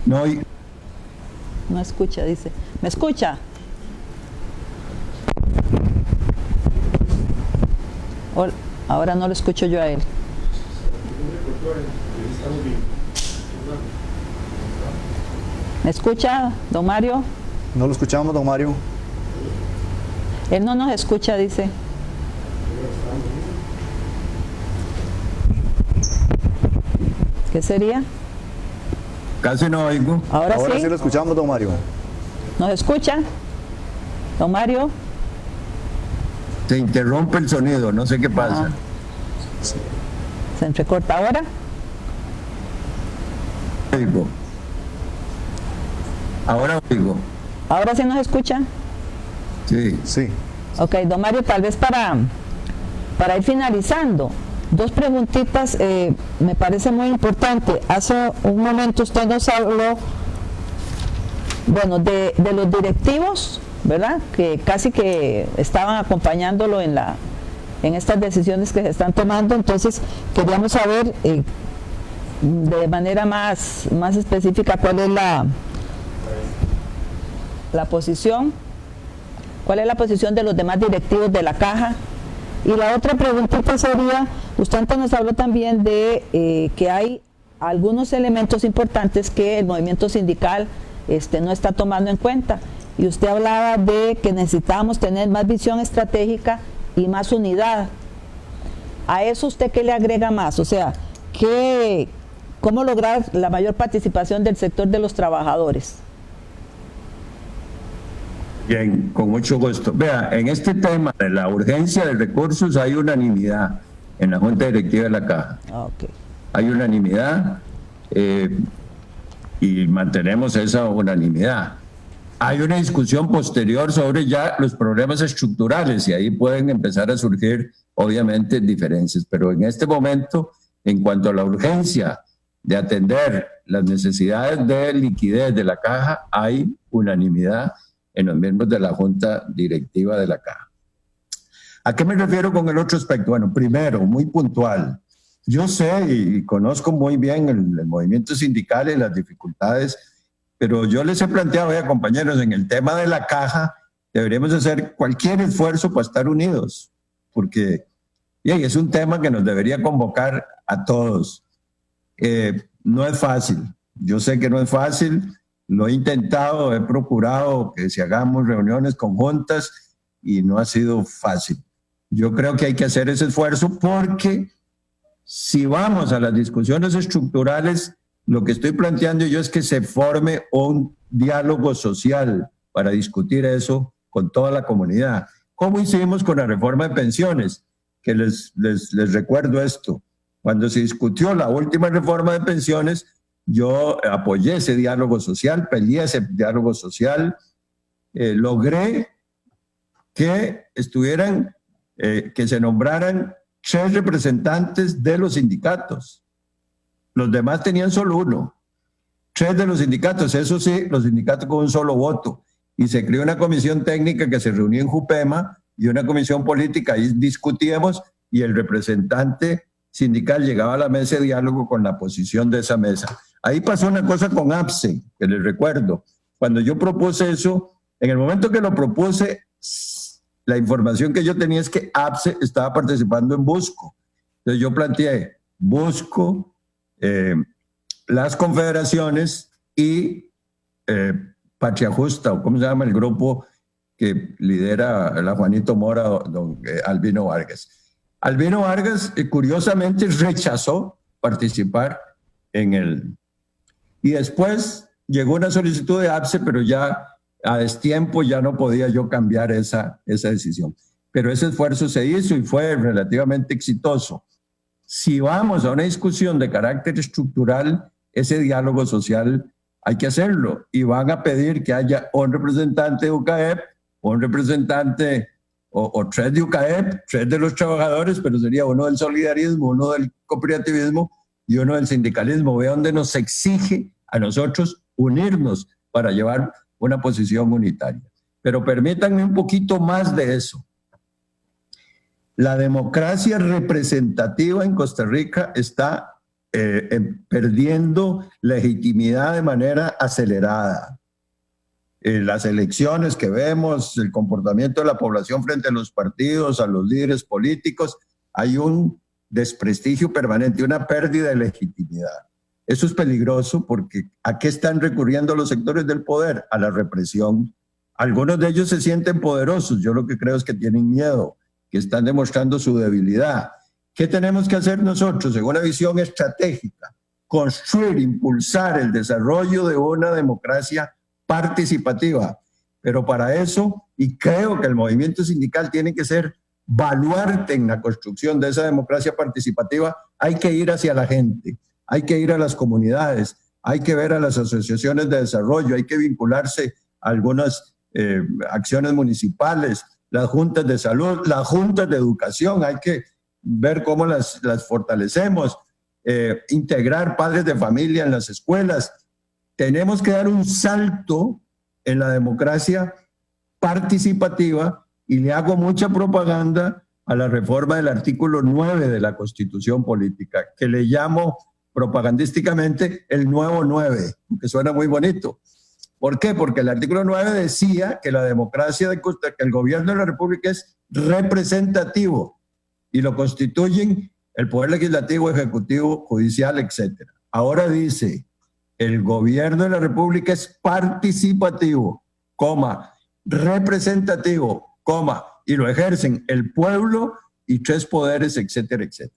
No escucha, dice. ¿Me escucha? Ahora no lo escucho yo a él. ¿Me escucha, don Mario? No lo escuchamos, don Mario. Él no nos escucha, dice. ¿Qué sería? Casi no oigo. Ahora sí. Sí lo escuchamos, don Mario. ¿Nos escucha? Don Mario. Se interrumpe el sonido, no sé qué pasa. Se entrecorta ahora. Oigo. Ahora oigo. ¿Ahora sí nos escucha? Sí. Sí. Ok, don Mario, tal vez para ir finalizando, dos preguntitas, me parece muy importante. Hace un momento usted nos habló, bueno, de los directivos, ¿verdad? Que casi que estaban acompañándolo en estas decisiones que se están tomando. Entonces, queríamos saber de manera más específica cuál es la posición ¿Cuál es la posición de los demás directivos de la Caja? Y la otra preguntita sería, usted antes nos habló también de que hay algunos elementos importantes que el movimiento sindical no está tomando en cuenta. Y usted hablaba de que necesitábamos tener más visión estratégica y más unidad. ¿A eso usted qué le agrega más? O sea, ¿cómo lograr la mayor participación del sector de los trabajadores? Bien, con mucho gusto. Vea, en este tema de la urgencia de recursos hay unanimidad en la Junta Directiva de la Caja. Okay. Hay unanimidad y mantenemos esa unanimidad. Hay una discusión posterior sobre ya los problemas estructurales y ahí pueden empezar a surgir, obviamente, diferencias. Pero en este momento, en cuanto a la urgencia de atender las necesidades de liquidez de la Caja, hay unanimidad en los miembros de la Junta Directiva de la Caja. ¿A qué me refiero con el otro aspecto? Bueno, primero, muy puntual. Yo sé y conozco muy bien el movimiento sindical y las dificultades, pero yo les he planteado, compañeros, en el tema de la Caja, deberíamos hacer cualquier esfuerzo para estar unidos, porque es un tema que nos debería convocar a todos. No es fácil, yo sé que no es fácil, lo he intentado, he procurado que si hagamos reuniones conjuntas y no ha sido fácil. Yo creo que hay que hacer ese esfuerzo porque si vamos a las discusiones estructurales, lo que estoy planteando yo es que se forme un diálogo social para discutir eso con toda la comunidad. ¿Cómo hicimos con la reforma de pensiones? Que les recuerdo esto. Cuando se discutió la última reforma de pensiones, yo apoyé ese diálogo social, peleé ese diálogo social, logré que que se nombraran 3 representantes de los sindicatos. Los demás tenían solo 1. 3 de los sindicatos, eso sí, los sindicatos con un solo voto. Y se creó una comisión técnica que se reunió en Jupema y una comisión política, ahí discutíamos y el representante sindical llegaba a la mesa de diálogo con la posición de esa mesa. Ahí pasó una cosa con APSE, que les recuerdo. Cuando yo propuse eso, en el momento que lo propuse, la información que yo tenía es que APSE estaba participando en Busco. Entonces yo planteé Busco, las confederaciones y Patria Justa, o cómo se llama el grupo que lidera la Juanito Mora, don Albino Vargas. Albino Vargas, curiosamente, rechazó participar en el... Y después llegó una solicitud de APSE, pero ya a destiempo ya no podía yo cambiar esa decisión. Pero ese esfuerzo se hizo y fue relativamente exitoso. Si vamos a una discusión de carácter estructural, ese diálogo social hay que hacerlo. Y van a pedir que haya un representante de UCAEP, un representante o 3 de UCAEP, 3 de los trabajadores, pero sería uno del solidarismo, uno del cooperativismo y uno del sindicalismo. Ve donde nos exige a nosotros unirnos para llevar una posición unitaria. Pero permítanme un poquito más de eso. La democracia representativa en Costa Rica está perdiendo legitimidad de manera acelerada. Las elecciones que vemos, el comportamiento de la población frente a los partidos, a los líderes políticos, hay un desprestigio permanente, una pérdida de legitimidad. Eso es peligroso porque ¿a qué están recurriendo los sectores del poder? A la represión. Algunos de ellos se sienten poderosos, yo lo que creo es que tienen miedo, que están demostrando su debilidad. ¿Qué tenemos que hacer nosotros en una visión estratégica? Construir, impulsar el desarrollo de una democracia participativa. Pero para eso, y creo que el movimiento sindical tiene que ser baluarte en la construcción de esa democracia participativa, hay que ir hacia la gente, hay que ir a las comunidades, hay que ver a las asociaciones de desarrollo, hay que vincularse a algunas acciones municipales, las juntas de salud, las juntas de educación, hay que ver cómo las fortalecemos, integrar padres de familia en las escuelas. Tenemos que dar un salto en la democracia participativa y le hago mucha propaganda a la reforma del artículo 9 de la Constitución Política, que le llamo propagandísticamente el nuevo 9, que suena muy bonito. ¿Por qué? Porque el artículo 9 decía que la democracia que el gobierno de la República es representativo y lo constituyen el poder legislativo, ejecutivo, judicial, etc. Ahora dice, el gobierno de la República es participativo, coma, representativo, coma, y lo ejercen el pueblo y 3 poderes, etcétera, etcétera.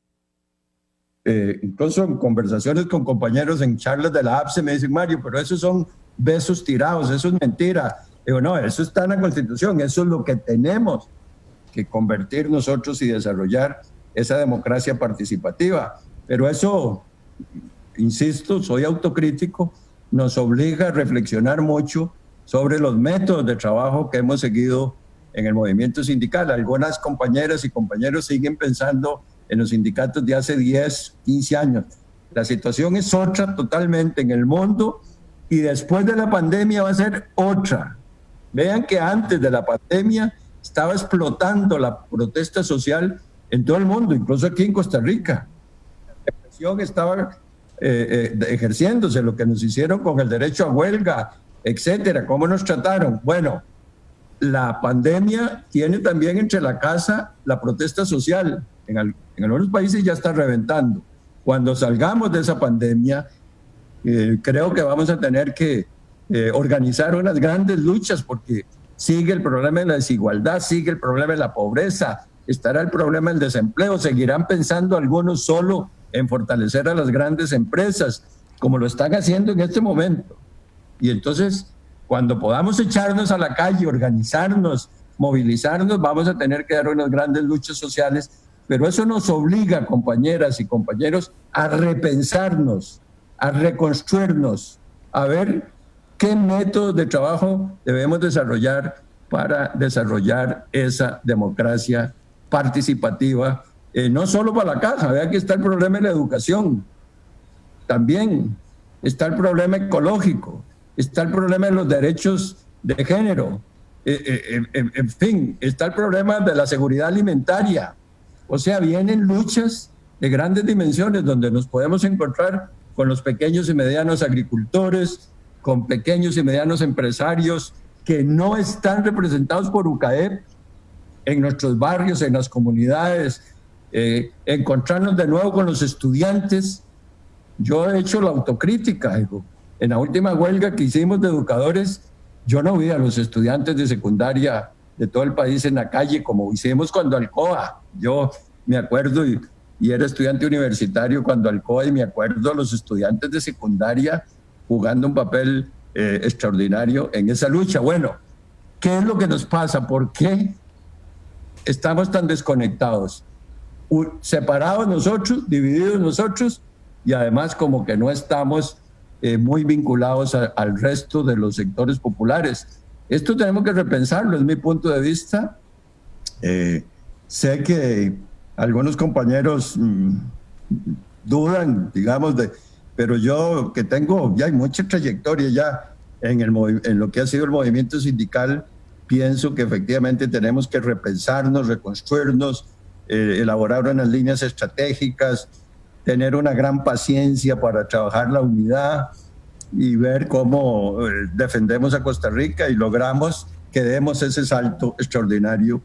Incluso en conversaciones con compañeros en charlas de la APSE me dicen, Mario, pero esos son besos tirados, eso es mentira. Digo, no, eso está en la Constitución, eso es lo que tenemos que convertir nosotros y desarrollar esa democracia participativa. Pero eso, insisto, soy autocrítico, nos obliga a reflexionar mucho sobre los métodos de trabajo que hemos seguido en el movimiento sindical. Algunas compañeras y compañeros siguen pensando en los sindicatos de hace 10, 15 años. La situación es otra totalmente en el mundo y después de la pandemia va a ser otra. Vean que antes de la pandemia estaba explotando la protesta social en todo el mundo, incluso aquí en Costa Rica. La represión estaba ejerciéndose, lo que nos hicieron con el derecho a huelga, etcétera, cómo nos trataron. Bueno, la pandemia tiene también entre la casa la protesta social. En algunos países ya está reventando. Cuando salgamos de esa pandemia, creo que vamos a tener que organizar unas grandes luchas porque sigue el problema de la desigualdad, sigue el problema de la pobreza, estará el problema del desempleo, seguirán pensando algunos solo en fortalecer a las grandes empresas, como lo están haciendo en este momento. Y entonces, cuando podamos echarnos a la calle, organizarnos, movilizarnos, vamos a tener que dar unas grandes luchas sociales, pero eso nos obliga, compañeras y compañeros, a repensarnos, a reconstruirnos, a ver qué métodos de trabajo debemos desarrollar para desarrollar esa democracia participativa, no solo para la casa. Vean que está el problema de la educación, también está el problema ecológico, está el problema de los derechos de género, en fin, está el problema de la seguridad alimentaria. O sea, vienen luchas de grandes dimensiones donde nos podemos encontrar con los pequeños y medianos agricultores, con pequeños y medianos empresarios que no están representados por UCAEP en nuestros barrios, en las comunidades, encontrarnos de nuevo con los estudiantes. Yo he hecho la autocrítica, digo, en la última huelga que hicimos de educadores, yo no vi a los estudiantes de secundaria de todo el país en la calle como hicimos cuando Alcoa. Yo me acuerdo y era estudiante universitario cuando Alcoa y me acuerdo a los estudiantes de secundaria jugando un papel extraordinario en esa lucha. Bueno, ¿qué es lo que nos pasa? ¿Por qué estamos tan desconectados? Separados nosotros, divididos nosotros y además como que no estamos muy vinculados al resto de los sectores populares. Esto tenemos que repensarlo, es mi punto de vista. Sé que algunos compañeros dudan, digamos, pero yo que tengo ya hay mucha trayectoria ya en lo que ha sido el movimiento sindical, pienso que efectivamente tenemos que repensarnos, reconstruirnos, elaborar unas líneas estratégicas, tener una gran paciencia para trabajar la unidad y ver cómo defendemos a Costa Rica y logramos que demos ese salto extraordinario,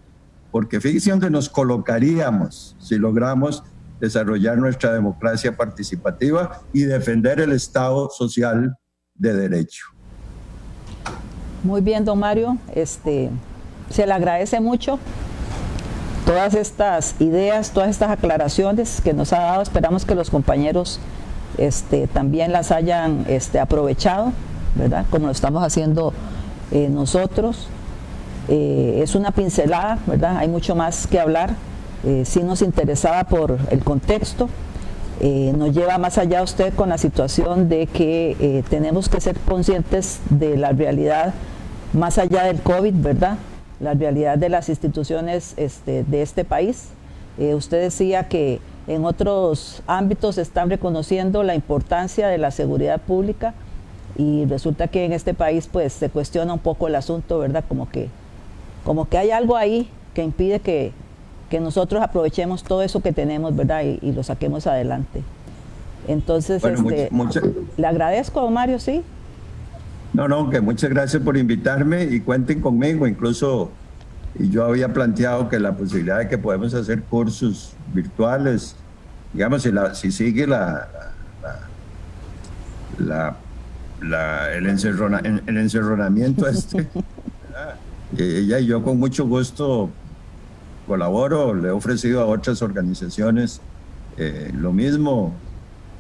porque fíjense dónde nos colocaríamos si logramos desarrollar nuestra democracia participativa y defender el Estado social de derecho. Muy bien, don Mario, se le agradece mucho todas estas ideas, todas estas aclaraciones que nos ha dado. Esperamos que los compañeros también las hayan aprovechado, ¿verdad? Como lo estamos haciendo nosotros. Es una pincelada, ¿verdad? Hay mucho más que hablar. Sí nos interesaba por el contexto. Nos lleva más allá usted con la situación de que tenemos que ser conscientes de la realidad más allá del COVID, ¿verdad? La realidad de las instituciones de este país. Usted decía que en otros ámbitos están reconociendo la importancia de la seguridad pública y resulta que en este país pues se cuestiona un poco el asunto, ¿verdad? Como que hay algo ahí que impide que nosotros aprovechemos todo eso que tenemos, ¿verdad? Y lo saquemos adelante. Entonces, bueno, le agradezco, don Mario, sí. No, que muchas gracias por invitarme y cuenten conmigo. Incluso y yo había planteado que la posibilidad de que podemos hacer cursos virtuales, digamos, si sigue el encerronamiento ella y yo con mucho gusto colaboro, le he ofrecido a otras organizaciones lo mismo,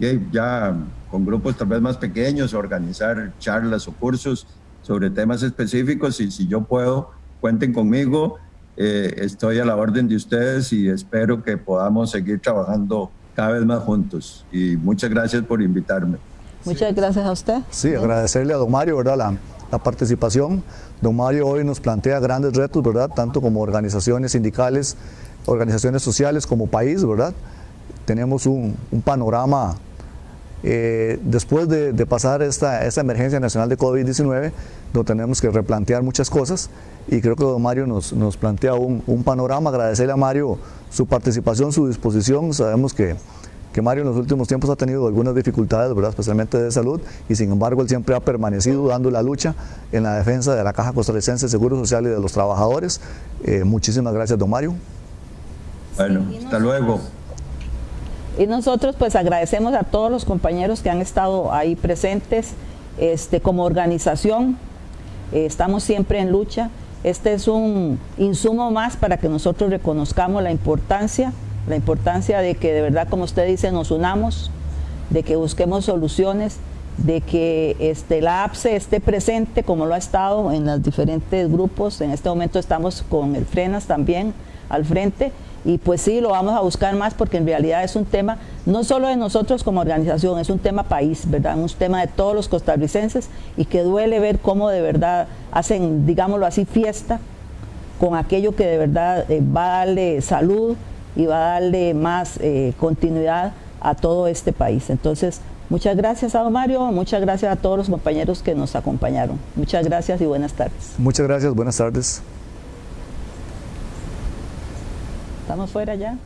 y ya con grupos tal vez más pequeños, organizar charlas o cursos sobre temas específicos, y si yo puedo, cuenten conmigo, estoy a la orden de ustedes y espero que podamos seguir trabajando cada vez más juntos. Y muchas gracias por invitarme. Muchas gracias a usted. Sí, agradecerle a don Mario, ¿verdad?, la participación. Don Mario hoy nos plantea grandes retos, ¿verdad?, tanto como organizaciones sindicales, organizaciones sociales, como país, ¿verdad? Tenemos un panorama después de pasar esta emergencia nacional de COVID-19, donde tenemos que replantear muchas cosas, y creo que don Mario nos plantea un panorama. Agradecerle a Mario su participación, su disposición. Sabemos que Mario en los últimos tiempos ha tenido algunas dificultades, ¿verdad?, especialmente de salud, y sin embargo él siempre ha permanecido dando la lucha en la defensa de la Caja Costarricense de Seguro Social y de los trabajadores. Muchísimas gracias, don Mario. Bueno, hasta luego. Y nosotros pues agradecemos a todos los compañeros que han estado ahí presentes. Como organización estamos siempre en lucha. Este es un insumo más para que nosotros reconozcamos la importancia de que de verdad, como usted dice, nos unamos, de que busquemos soluciones, de que la APSE esté presente como lo ha estado en los diferentes grupos. En este momento estamos con el FRENAS también al frente, y pues sí, lo vamos a buscar más, porque en realidad es un tema no solo de nosotros como organización, es un tema país, ¿verdad? Un tema de todos los costarricenses, y que duele ver cómo de verdad hacen, digámoslo así, fiesta con aquello que de verdad va a darle salud y va a darle más continuidad a todo este país. Entonces, muchas gracias a don Mario, muchas gracias a todos los compañeros que nos acompañaron. Muchas gracias y buenas tardes. Muchas gracias, buenas tardes. ¿Estamos fuera ya?